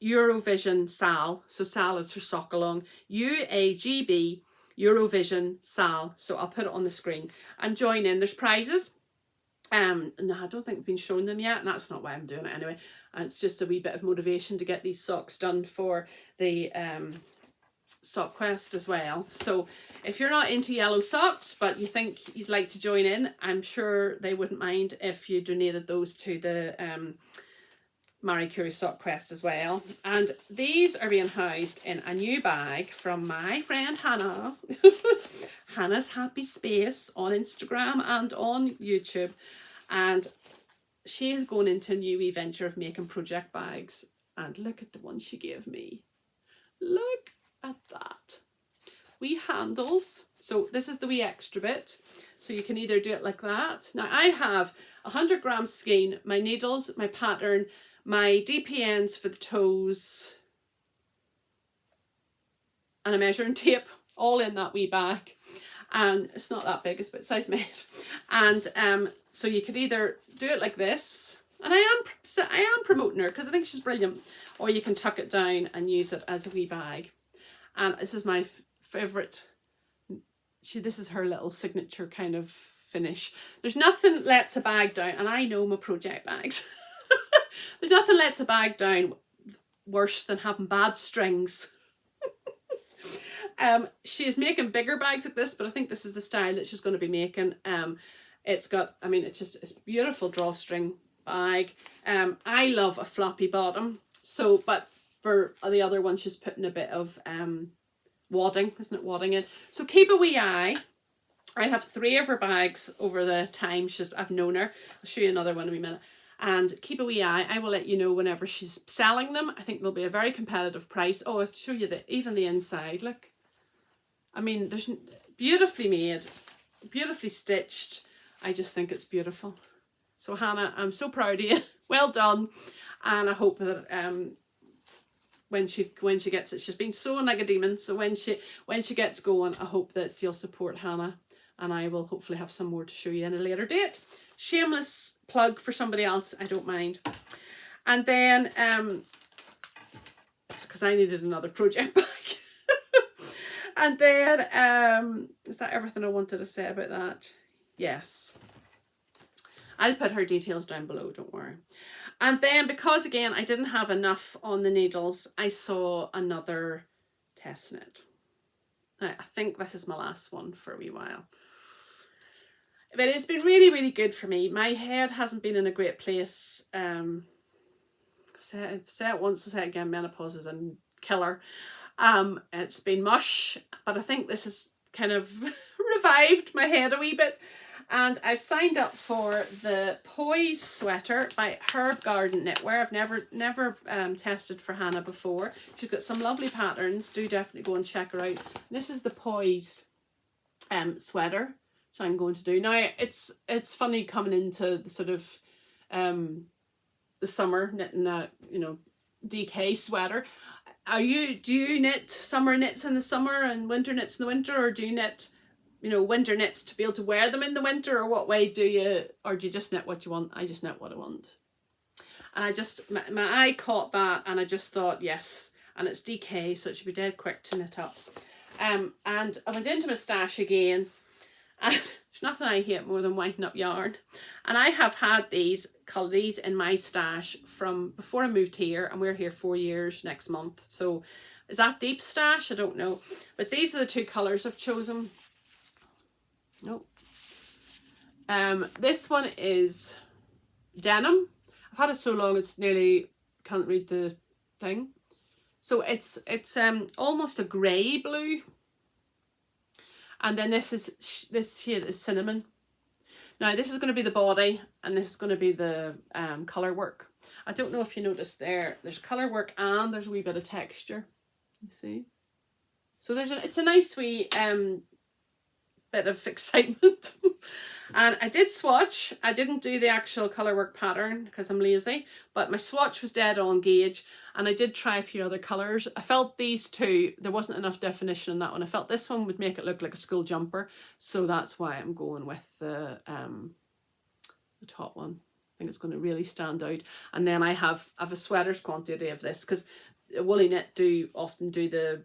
Eurovision SAL. So SAL is for sock along. UAGB Eurovision SAL. So I'll put it on the screen and join in. There's prizes. No, I don't think we've been showing them yet, and that's not why I'm doing it anyway. And it's just a wee bit of motivation to get these socks done for the Sock Quest as well. So if you're not into yellow socks, but you think you'd like to join in, I'm sure they wouldn't mind if you donated those to the Marie Curie Sock Quest as well. And these are being housed in a new bag from my friend Hannah. Hannah's Happy Space on Instagram and on YouTube. And she is going into a new wee venture of making project bags. And look at the one she gave me. Look at that. Wee handles. So this is the wee extra bit. So you can either do it like that. Now I have 100 grams skein, my needles, my pattern, my DPNs for the toes, and a measuring tape, all in that wee bag. And it's not that big, it's about size made. And so you could either do it like this, and I am promoting her because I think she's brilliant, or you can tuck it down and use it as a wee bag. And this is my favourite. This is her little signature kind of finish. There's nothing lets a bag down, and I know my project bags. There's nothing lets a bag down worse than having bad strings. She is making bigger bags like this, but I think this is the style that she's going to be making. It's got, I mean, it's beautiful drawstring bag. I love a floppy bottom. So, but for the other one, she's putting a bit of wadding, isn't it, wadding in. So keep a wee eye. I have 3 of her bags over the time I've known her. I'll show you another one in a minute. And keep a wee eye. I will let you know whenever she's selling them. I think they'll be a very competitive price. Oh, I'll show you even the inside. Look. I mean, there's beautifully made, beautifully stitched. I just think it's beautiful. So Hannah, I'm so proud of you. Well done. And I hope that when she gets it. She's been sewing like a demon, so when she gets going, I hope that you'll support Hannah, and I will hopefully have some more to show you in a later date. Shameless plug for somebody else, I don't mind. And then because I needed another project bag. And then is that everything I wanted to say about that? Yes, I'll put her details down below, don't worry. And then, because again I didn't have enough on the needles, I saw another test knit. Now, I think this is my last one for a wee while. But it's been really, really good for me. My head hasn't been in a great place. Say it once, say it again, menopause is a killer. It's been mush, but I think this has kind of revived my head a wee bit. And I've signed up for the Poise sweater by Herb Garden Knitwear. I've never tested for Hannah before. She's got some lovely patterns. Do definitely go and check her out. This is the Poise sweater, which I'm going to do. Now, it's funny coming into the sort of the summer, knitting a, you know, DK sweater. Do you knit summer knits in the summer and winter knits in the winter, or do you knit, you know, winter knits to be able to wear them in the winter, or what way do you just knit what you want? I just knit what I want. And I just, my eye caught that, and I just thought, yes, and it's DK, so it should be dead quick to knit up. And I went into my stash again, and there's nothing I hate more than winding up yarn. And I have had these in my stash from before I moved here, and we're here 4 years next month. So is that deep stash? I don't know. But these are the two colours I've chosen. Nope. This one is denim. I've had it so long it's nearly can't read the thing. So it's almost a grey blue. And then this shade is cinnamon. Now this is going to be the body, and this is going to be the colour work. I don't know if you noticed there's colour work and there's a wee bit of texture. You see? So it's a nice wee bit of excitement. And I did swatch. I didn't do the actual colour work pattern because I'm lazy, but my swatch was dead on gauge, and I did try a few other colours. I felt these two, there wasn't enough definition in that one. I felt this one would make it look like a school jumper, so that's why I'm going with the top one. I think it's going to really stand out. And then I have a sweater's quantity of this, because Woolyknit do often do the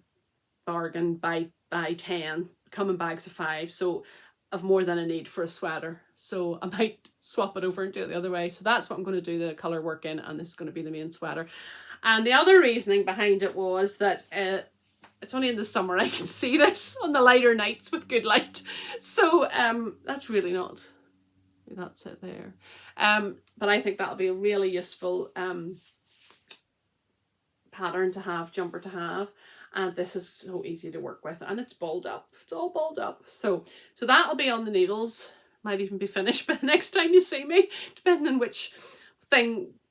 bargain buy 10, come in bags of 5, so I've more than I need for a sweater, so I might swap it over and do it the other way. So that's what I'm going to do the colour work in, and this is going to be the main sweater. And the other reasoning behind it was that it's only in the summer I can see this on the lighter nights with good light, so that's really not, that's it there. But I think that'll be a really useful pattern to have, jumper to have. And this is so easy to work with, and it's balled up. It's all balled up. So that'll be on the needles. Might even be finished by the next time you see me, depending on which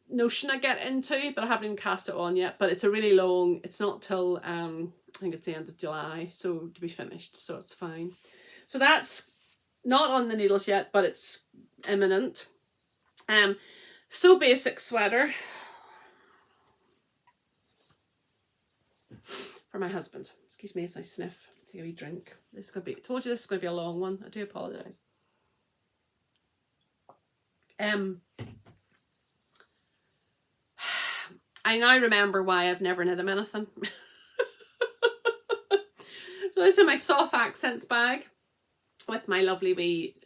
notion I get into. But I haven't even cast it on yet. But it's a really long. It's not till I think it's the end of July, so to be finished. So it's fine. So that's not on the needles yet, but it's imminent. So Basic sweater for my husband. Excuse me as I sniff. Take a wee drink. This is gonna be, I told you this is gonna be a long one. I do apologise. I now remember why I've never knit him anything. So this is my soft accents bag with my lovely wee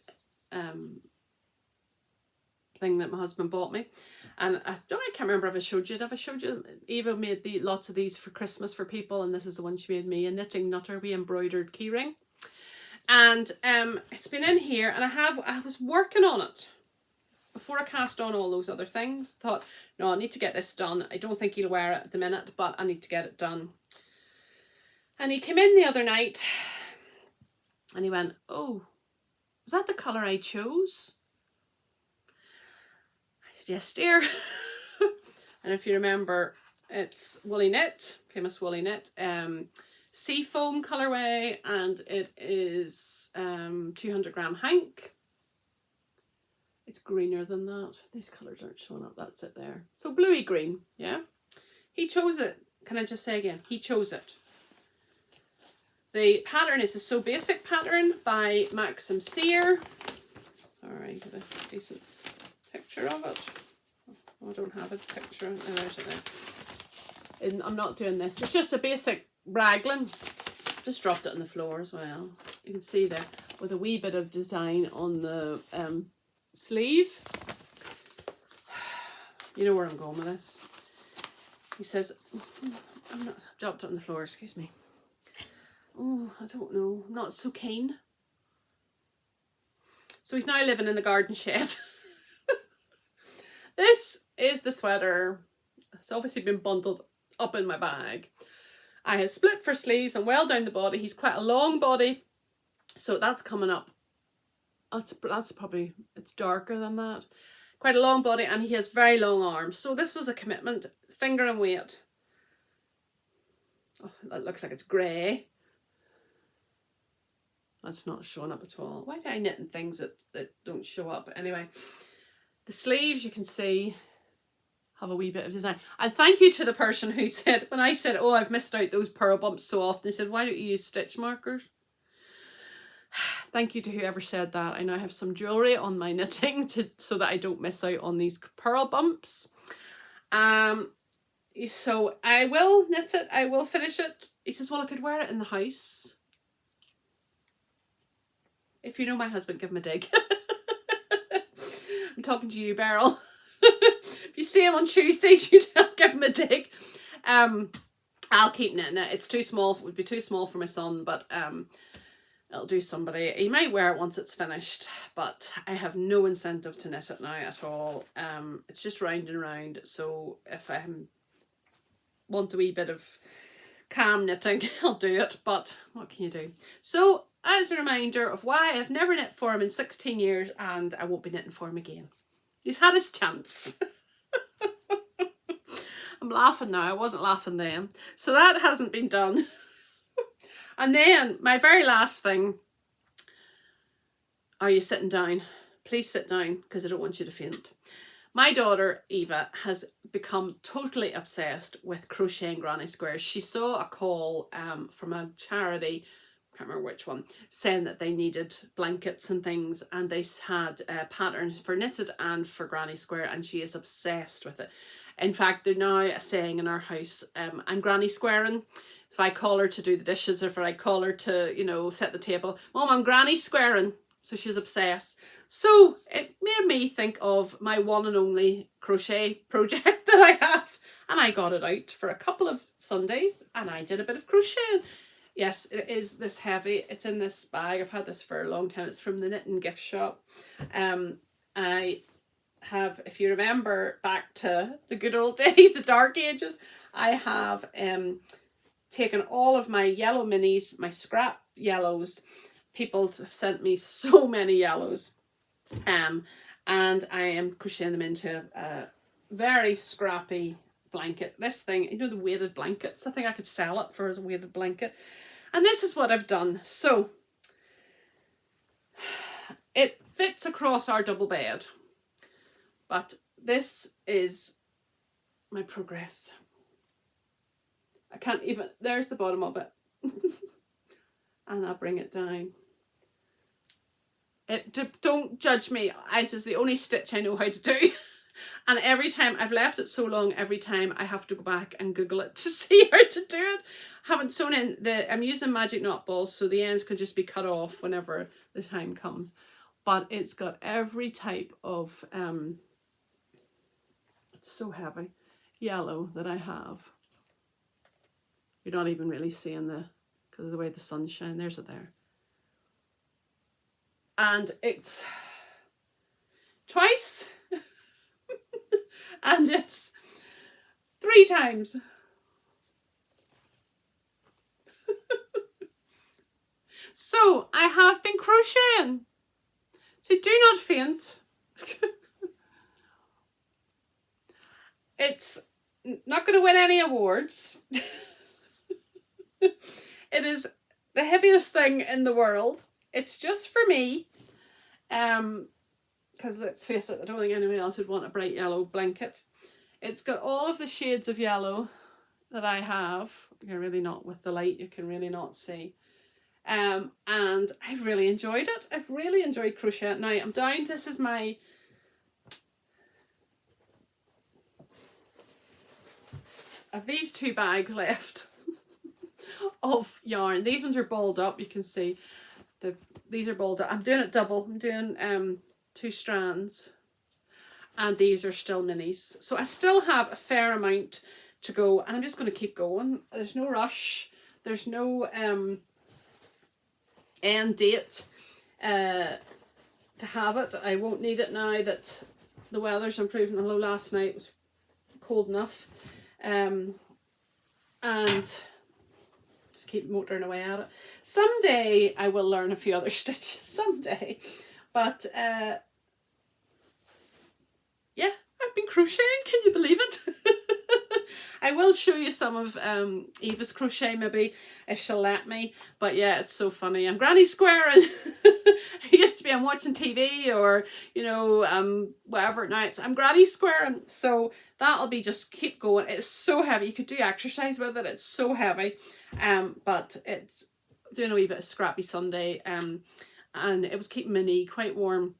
thing that my husband bought me. And I can't remember if I showed you. Have I showed you? Eva made lots of these for Christmas for people, and this is the one she made me, a knitting nutter, wee embroidered keyring. And it's been in here, and I was working on it before I cast on all those other things. Thought, no, I need to get this done. I don't think he'll wear it at the minute, but I need to get it done. And he came in the other night, and he went, "Oh, is that the colour I chose?" Yes, dear. And if you remember, it's Woolyknit, famous Woolyknit, Seafoam colourway, and it is 200 gram hank. It's greener than that. These colours aren't showing up. That's it there. So bluey green, yeah. He chose it can I just say again, he chose it. The pattern is a So Basic pattern by Maxim Sear. Sorry, get a decent picture of it. Oh, I don't have a picture. No, there's it there. And I'm not doing this. It's just a basic raglan. Just dropped it on the floor as well. You can see there with a wee bit of design on the sleeve. You know where I'm going with this. He says, I'm not, dropped it on the floor, excuse me. Oh, I don't know, not so keen. So he's now living in the garden shed. This is the sweater. It's obviously been bundled up in my bag. I have split for sleeves and well down the body. He's quite a long body, so that's coming up. That's probably, it's darker than that. Quite a long body, and he has very long arms. So this was a commitment. Finger and weight. Oh, that looks like it's grey. That's not showing up at all. Why do I knit in things that don't show up? Anyway, the sleeves, you can see, have a wee bit of design. And thank you to the person who said, when I said, oh, I've missed out those purl bumps so often, they said, why don't you use stitch markers? Thank you to whoever said that. I now have some jewellery on my knitting so that I don't miss out on these purl bumps. So I will knit it. I will finish it. He says, well, I could wear it in the house. If you know my husband, give him a dig. I'm talking to you, Beryl. If you see him on Tuesdays, you give him a dig. I'll keep knitting it. It's too small. It would be too small for my son, but it'll do somebody. He might wear it once it's finished, but I have no incentive to knit it now at all. It's just round and round. So if I want a wee bit of calm knitting, I'll do it, but what can you do? So as a reminder of why I've never knit for him in 16 years and I won't be knitting for him again. He's had his chance. I'm laughing now, I wasn't laughing then. So that hasn't been done. And then my very last thing, are you sitting down? Please sit down because I don't want you to faint. My daughter Eva has become totally obsessed with crocheting granny squares. She saw a call from a charity, I can't remember which one, saying that they needed blankets and things, and they had patterns for knitted and for granny square, and she is obsessed with it. In fact, they're now a saying in our house, I'm granny squaring. If I call her to do the dishes, or if I call her to, you know, set the table, Mom, I'm granny squaring. So she's obsessed. So it made me think of my one and only crochet project that I have. And I got it out for a couple of Sundays and I did a bit of crochet. Yes, it is this heavy. It's in this bag. I've had this for a long time. It's from the Knit and Gift Shop. I have, if you remember back to the good old days, the dark ages, I have taken all of my yellow minis, my scrap yellows. People have sent me so many yellows. And I am crocheting them into a very scrappy blanket. This thing, you know, the weighted blankets, I think I could sell it for as a weighted blanket. And this is what I've done. So it fits across our double bed, but this is my progress. I can't even, there's the bottom of it. And I'll bring it down. Don't judge me. It is the only stitch I know how to do. And every time, I've left it so long, every time I have to go back and Google it to see how to do it. I haven't sewn in I'm using magic knot balls, so the ends can just be cut off whenever the time comes. But it's got every type of, it's so heavy, yellow that I have. You're not even really seeing because of the way the sun's shining. There's it there. And it's twice and it's 3 times. So I have been crocheting. So do not faint. It's not going to win any awards. It is the heaviest thing in the world. It's just for me, because let's face it, I don't think anyone else would want a bright yellow blanket. It's got all of the shades of yellow that I have. You're really not, with the light, you can really not see. And I've really enjoyed it. I've really enjoyed crochet. Now I'm down, this is my, I have these 2 bags left of yarn. These ones are balled up, you can see. These are balled up. I'm doing it double. I'm doing 2 strands. And these are still minis. So I still have a fair amount to go, and I'm just going to keep going. There's no rush. There's no end date to have it. I won't need it now that the weather's improving, although last night was cold enough. And just keep motoring away at it. Someday I will learn a few other stitches. Someday. But yeah, I've been crocheting, can you believe it? I will show you some of Eva's crochet maybe, if she'll let me. But yeah, it's so funny. I'm granny squaring. It used to be I'm watching TV or, you know, whatever. Now I'm granny squaring. So that'll be just keep going. It's so heavy. You could do exercise with it. It's so heavy. But it's doing a wee bit of scrappy Sunday. And it was keeping my knee quite warm.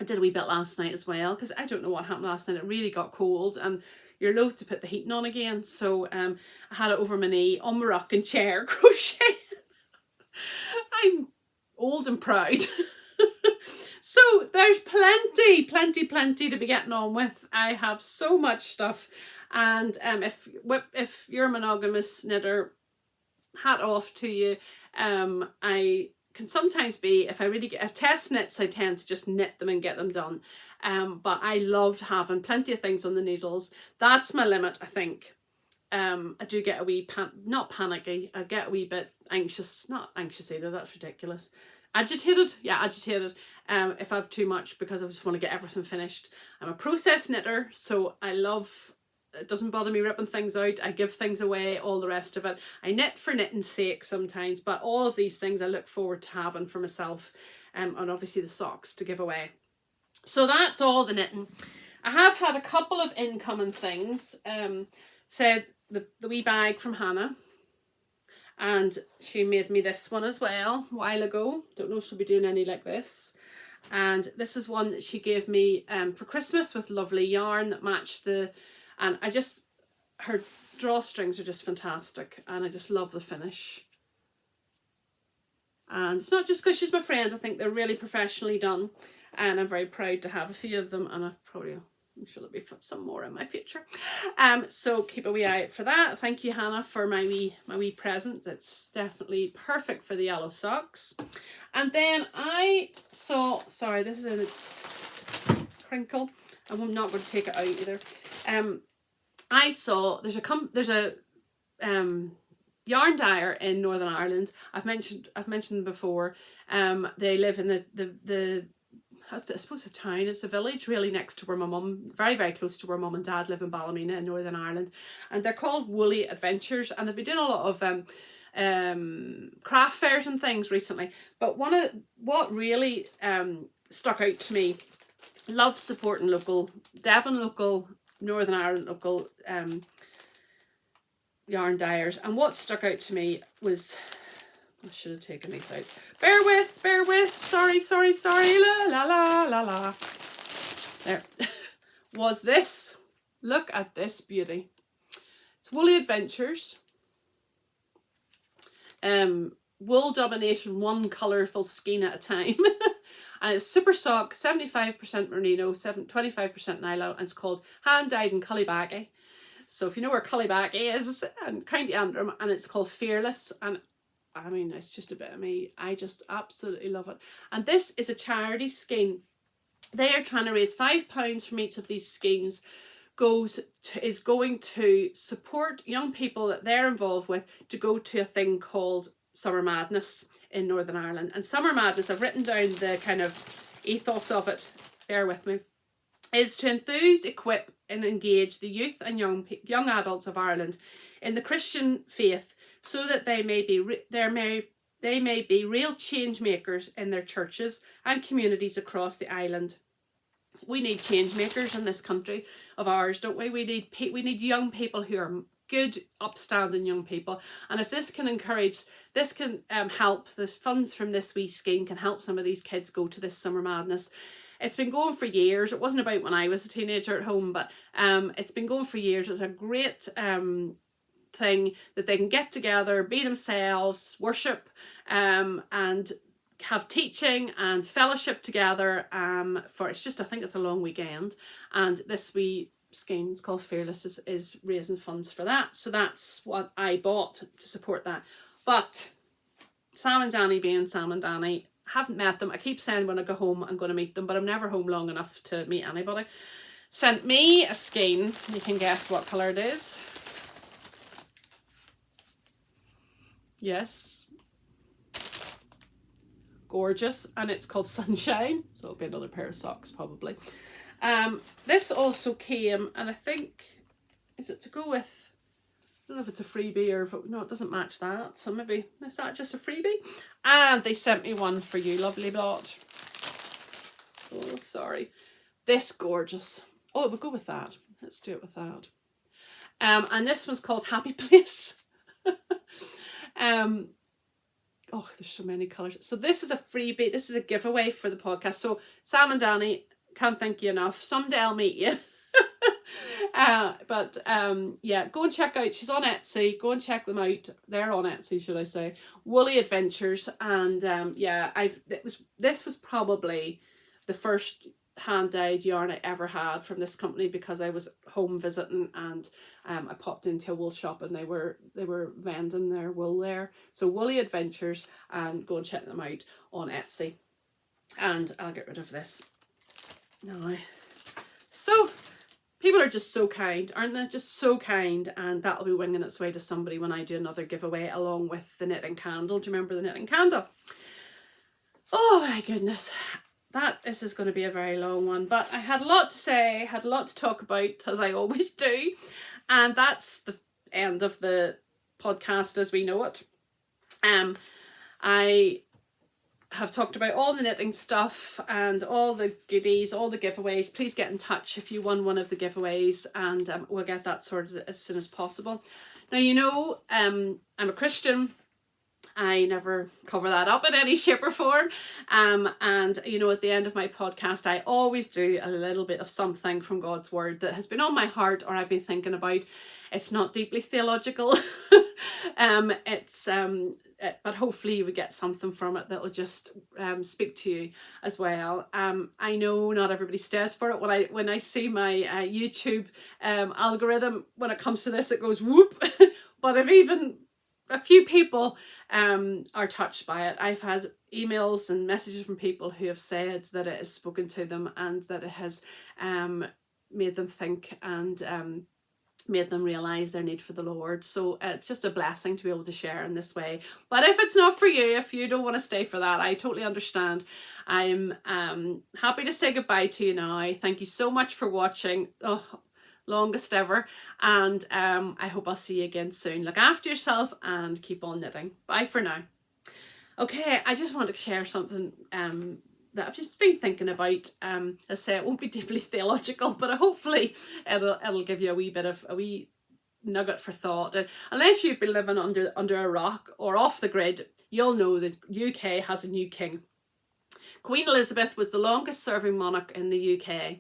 I did a wee bit last night as well, because I don't know what happened last night. It really got cold and you're loath to put the heating on again. So I had it over my knee on my rocking chair crocheting. I'm old and proud. So there's plenty to be getting on with. I have so much stuff. And if you're a monogamous knitter, hat off to you. I can sometimes be, if test knits, I tend to just knit them and get them done. But I loved having plenty of things on the needles. That's my limit, I think. I do get a wee, not panicky, I get a wee bit anxious, not anxious either, that's ridiculous. Agitated, yeah, agitated, if I have too much, because I just want to get everything finished. I'm a process knitter, so I love, it doesn't bother me ripping things out. I give things away, all the rest of it. I knit for knitting's sake sometimes, but all of these things I look forward to having for myself, and obviously the socks to give away. So that's all the knitting. I have had a couple of incoming things. Said the wee bag from Hannah, and she made me this one as well a while ago. Don't know if she'll be doing any like this. And this is one that she gave me for Christmas, with lovely yarn that matched the, and her drawstrings are just fantastic, and I just love the finish. And it's not just because she's my friend, I think they're really professionally done, and I'm very proud to have a few of them, and I'm sure there'll be some more in my future. So keep a wee eye out for that. Thank you, Hannah, for my wee present. It's definitely perfect for the yellow socks. And then I saw, sorry, this is a crinkle. I'm not going to take it out either. I saw there's a yarn dyer in Northern Ireland. I've mentioned them before. They live in the I suppose a town, it's a village really next to where my mum, very, very close to where mum and dad live in Ballymena in Northern Ireland. And they're called Woolly Adventures, and they've been doing a lot of craft fairs and things recently. But what really stuck out to me, love supporting local, Devon local, Northern Ireland local yarn dyers. And what stuck out to me was, I should have taken these out. Bear with, sorry, la. There. Was this, look at this beauty. It's Woolly Adventures. Wool domination, one colourful skein at a time. And it's super sock, 75% merino, 25% nylon, and it's called Hand Dyed in Cullibaggy. So if you know where Cullibaggy is, and County Antrim, and it's called Fearless, and I mean, it's just a bit of me. I just absolutely love it. And this is a charity skein. They are trying to raise £5 from each of these skeins. Is going to support young people that they're involved with to go to a thing called Summer Madness in Northern Ireland. And Summer Madness, I've written down the kind of ethos of it, bear with me, is to enthuse, equip and engage the youth and young adults of Ireland in the Christian faith, so that they may be real change makers in their churches and communities across the island. We need change makers in this country of ours, don't we? We need young people who are good, upstanding young people. And if this can encourage, this can help, the funds from this wee scheme can help some of these kids go to this summer madness. It's been going for years. It wasn't about when I was a teenager at home, but it's been going for years. It's a great thing that they can get together, be themselves, worship, and have teaching and fellowship together for, it's just, I think it's a long weekend, and this wee scheme, it's called Fearless, is raising funds for that. So that's what I bought to support that. But Sam and Danny being Sam and Danny, haven't met them. I keep saying when I go home I'm going to meet them, but I'm never home long enough to meet anybody. Sent me a skein. You can guess what colour it is. Yes. Gorgeous. And it's called Sunshine. So it'll be another pair of socks probably. This also came, and I think, is it to go with, I don't know if it's a freebie or if it, no, it doesn't match that. So maybe, is that just a freebie? And they sent me one for you, lovely lot. Oh, sorry. This gorgeous. Oh, it would go with that. Let's do it with that. And this one's called Happy Place. Oh, there's so many colours. So this is a freebie. This is a giveaway for the podcast. So Sam and Danny, can't thank you enough. Someday I'll meet you. Yeah, go and check out, she's on Etsy, go and check them out. They're on Etsy, should I say. Woolly Adventures. And yeah, this was probably the first hand-dyed yarn I ever had from this company, because I was home visiting and I popped into a wool shop and they were vending their wool there. So Woolly Adventures, and go and check them out on Etsy. And I'll get rid of this now. So people are just so kind, aren't they? Just so kind, and that'll be winging its way to somebody when I do another giveaway along with the knitting candle. Do you remember the knitting candle? Oh my goodness. This is going to be a very long one, but I had a lot to say, had a lot to talk about, as I always do. And that's the end of the podcast as we know it. I have talked about all the knitting stuff and all the goodies, all the giveaways. Please get in touch if you won one of the giveaways, and we'll get that sorted as soon as possible. Now, you know, I'm a Christian. I never cover that up in any shape or form. And, you know, at the end of my podcast, I always do a little bit of something from God's word that has been on my heart or I've been thinking about. It's not deeply theological. But hopefully you would get something from it that will just speak to you as well. I know not everybody stays for it. When I see my YouTube algorithm, when it comes to this, it goes whoop. But if even a few people are touched by it. I've had emails and messages from people who have said that it has spoken to them and that it has made them think and made them realise their need for the Lord. So it's just a blessing to be able to share in this way. But if it's not for you, if you don't want to stay for that, I totally understand. I'm happy to say goodbye to you now. Thank you so much for watching. Oh, longest ever, and I hope I'll see you again soon. Look after yourself and keep on knitting. Bye for now. Okay, I just want to share something that I've just been thinking about. As I say, it won't be deeply theological, but hopefully it'll give you a wee nugget for thought. And unless you've been living under a rock or off the grid, you'll know that UK has a new king. Queen Elizabeth was the longest serving monarch in the UK.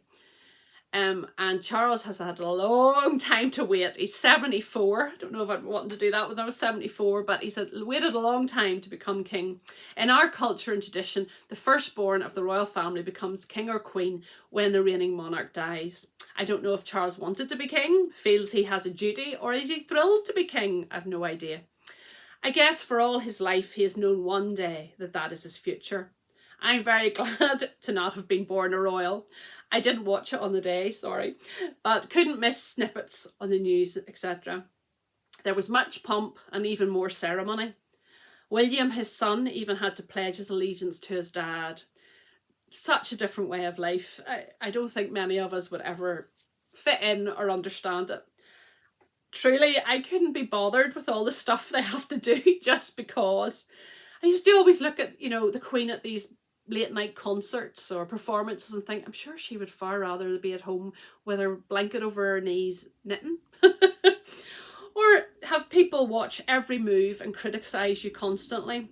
And Charles has had a long time to wait. He's 74. I don't know if I'd want to do that when I was 74, but he's waited a long time to become king. In our culture and tradition, the firstborn of the royal family becomes king or queen when the reigning monarch dies. I don't know if Charles wanted to be king, feels he has a duty, or is he thrilled to be king? I've no idea. I guess for all his life, he has known one day that is his future. I'm very glad to not have been born a royal. I didn't watch it on the day, sorry, but couldn't miss snippets on the news, etc. There was much pomp and even more ceremony. William, his son, even had to pledge his allegiance to his dad. Such a different way of life. I don't think many of us would ever fit in or understand it. Truly, I couldn't be bothered with all the stuff they have to do just because. I used to always look at, you know, the Queen at these late night concerts or performances and think, I'm sure she would far rather be at home with her blanket over her knees knitting. Or Or have people watch every move and criticise you constantly?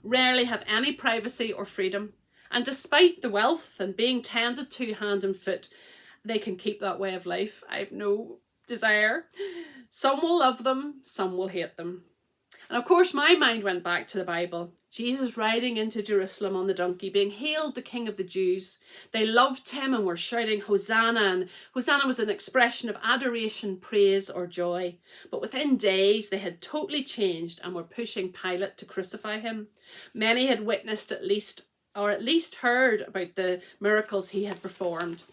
Rarely have any privacy or freedom. And despite the wealth and being tended to hand and foot, they can keep that way of life. I've no desire. Some will love them, some will hate them. And of course, my mind went back to the Bible. Jesus riding into Jerusalem on the donkey, being hailed the King of the Jews. They loved him and were shouting Hosanna, and Hosanna was an expression of adoration, praise or joy. But within days they had totally changed and were pushing Pilate to crucify him. Many had witnessed at least heard about the miracles he had performed.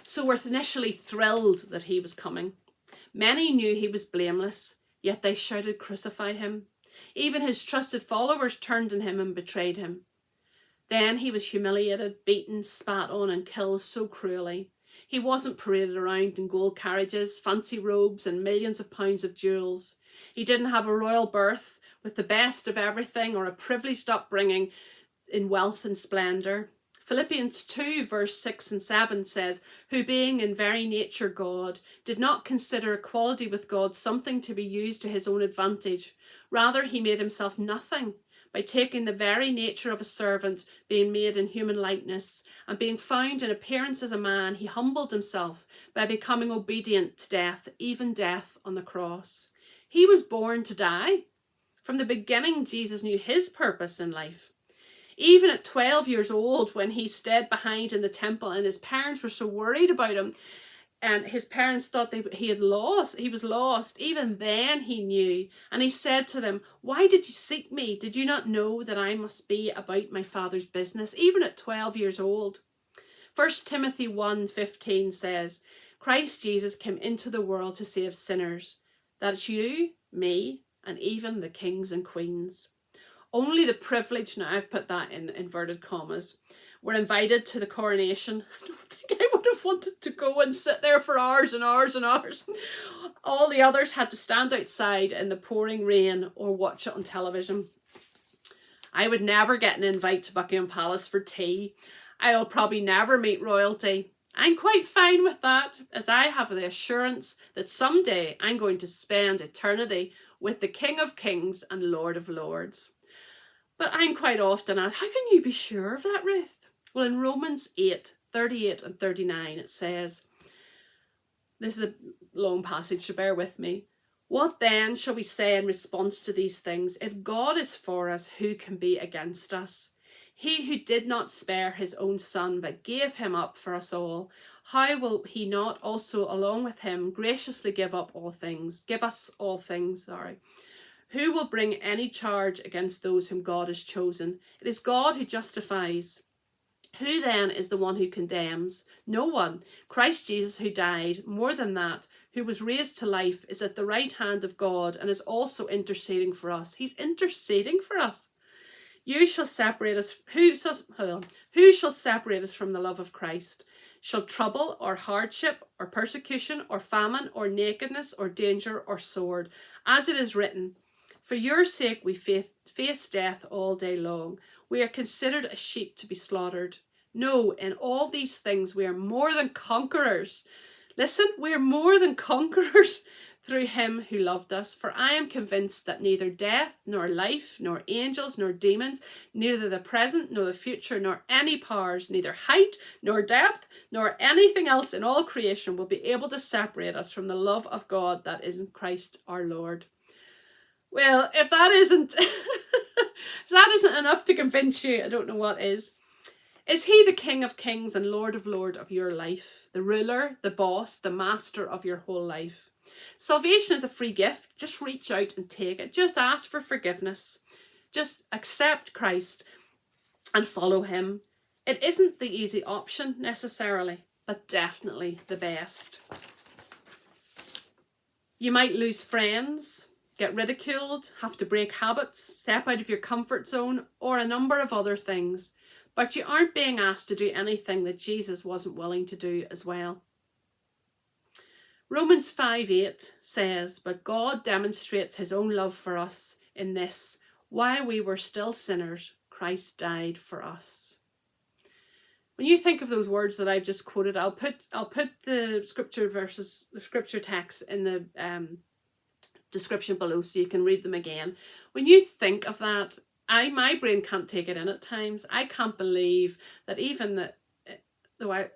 So were initially thrilled that he was coming. Many knew he was blameless, yet they shouted, "Crucify him." Even his trusted followers turned on him and betrayed him. Then he was humiliated, beaten, spat on and killed so cruelly. He wasn't paraded around in gold carriages, fancy robes and millions of pounds of jewels. He didn't have a royal birth with the best of everything or a privileged upbringing in wealth and splendour. Philippians 2 verse 6 and 7 says, "Who being in very nature God, did not consider equality with God something to be used to his own advantage. Rather he made himself nothing by taking the very nature of a servant, being made in human likeness, and being found in appearance as a man, he humbled himself by becoming obedient to death, even death on the cross." He was born to die. From the beginning, Jesus knew his purpose in life. Even at 12 years old, when he stayed behind in the temple and his parents were so worried about him, and his parents thought he was lost, even then he knew. And he said to them, "Why did you seek me? Did you not know that I must be about my Father's business?" Even at 12 years old. 1 Timothy 1:15 says, "Christ Jesus came into the world to save sinners." That's you, me, and even the kings and queens. Only the privileged, now I've put that in inverted commas, were invited to the coronation. I don't think I would have wanted to go and sit there for hours and hours and hours. All the others had to stand outside in the pouring rain or watch it on television. I would never get an invite to Buckingham Palace for tea. I will probably never meet royalty. I'm quite fine with that, as I have the assurance that someday I'm going to spend eternity with the King of Kings and Lord of Lords. But I'm quite often asked, how can you be sure of that, Ruth? Well, in Romans 8:38 and 39, it says, this is a long passage, so bear with me. "What then shall we say in response to these things? If God is for us, who can be against us? He who did not spare his own son, but gave him up for us all, how will he not also along with him graciously give us all things? Who will bring any charge against those whom God has chosen? It is God who justifies. Who then is the one who condemns? No one. Christ Jesus, who died, more than that, who was raised to life, is at the right hand of God and is also interceding for us." He's interceding for us. Who shall separate us from the love of Christ? Shall trouble or hardship or persecution or famine or nakedness or danger or sword? As it is written, "For your sake we face death all day long. We are considered as sheep to be slaughtered." No, in all these things we are more than conquerors. Listen, we are more than conquerors through him who loved us. For I am convinced that neither death, nor life, nor angels, nor demons, neither the present, nor the future, nor any powers, neither height, nor depth, nor anything else in all creation will be able to separate us from the love of God that is in Christ our Lord. Well, if that isn't enough to convince you, I don't know what is. Is he the King of Kings and Lord of Lords of your life? The ruler, the boss, the master of your whole life? Salvation is a free gift. Just reach out and take it. Just ask for forgiveness. Just accept Christ and follow him. It isn't the easy option necessarily, but definitely the best. You might lose friends, get ridiculed, have to break habits, step out of your comfort zone, or a number of other things. But you aren't being asked to do anything that Jesus wasn't willing to do as well. Romans 5:8 says, "But God demonstrates his own love for us in this: while we were still sinners, Christ died for us." when you think of those words that I've just quoted, I'll put the scripture verses, the scripture text in the description below so you can read them again. When you think of that, my brain can't take it in at times. I can't believe that even that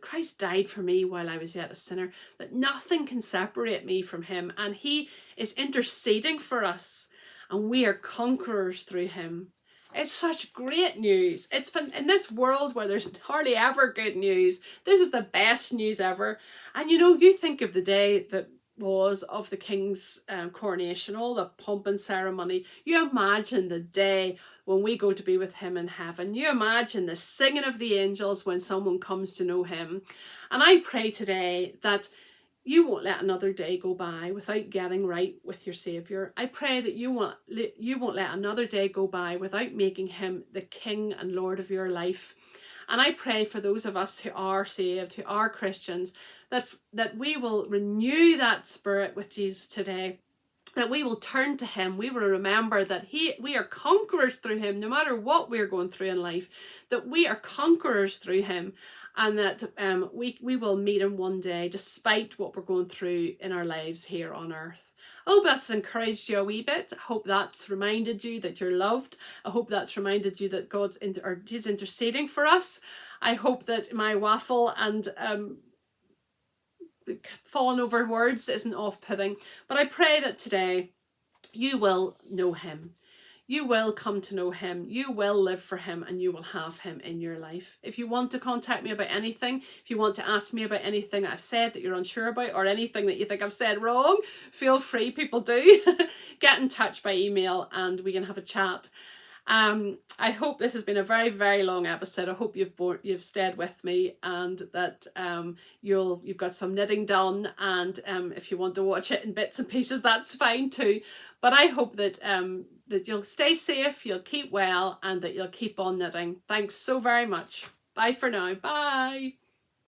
Christ died for me while I was yet a sinner, that nothing can separate me from him, and he is interceding for us, and we are conquerors through him. It's such great news. It's been in this world where there's hardly ever good news. This is the best news ever. And you know, you think of the day that was of the king's coronation, all the pomp and ceremony. You imagine the day when we go to be with him in heaven. You imagine the singing of the angels when someone comes to know him. And I pray today that you won't let another day go by without getting right with your Saviour. I pray that you won't let another day go by without making him the King and Lord of your life. And I pray for those of us who are saved, who are Christians, that we will renew that spirit with Jesus today, that we will turn to him. We will remember that we are conquerors through him, no matter what we're going through in life, that we are conquerors through him, and that we will meet him one day despite what we're going through in our lives here on earth. I hope that's encouraged you a wee bit. I hope that's reminded you that you're loved. I hope that's reminded you that he's interceding for us. I hope that my waffle and falling over words isn't off-putting, but I pray that today you will know him. You will come to know him, you will live for him, and you will have him in your life. If you want to contact me about anything, if you want to ask me about anything I've said that you're unsure about, or anything that you think I've said wrong, feel free, people do. Get in touch by email and we can have a chat. I hope this has been a very, very long episode. I hope you've stayed with me, and that you've got some knitting done, and if you want to watch it in bits and pieces, that's fine too. But I hope that that you'll stay safe, you'll keep well, and that you'll keep on knitting. Thanks so very much. Bye for now. Bye.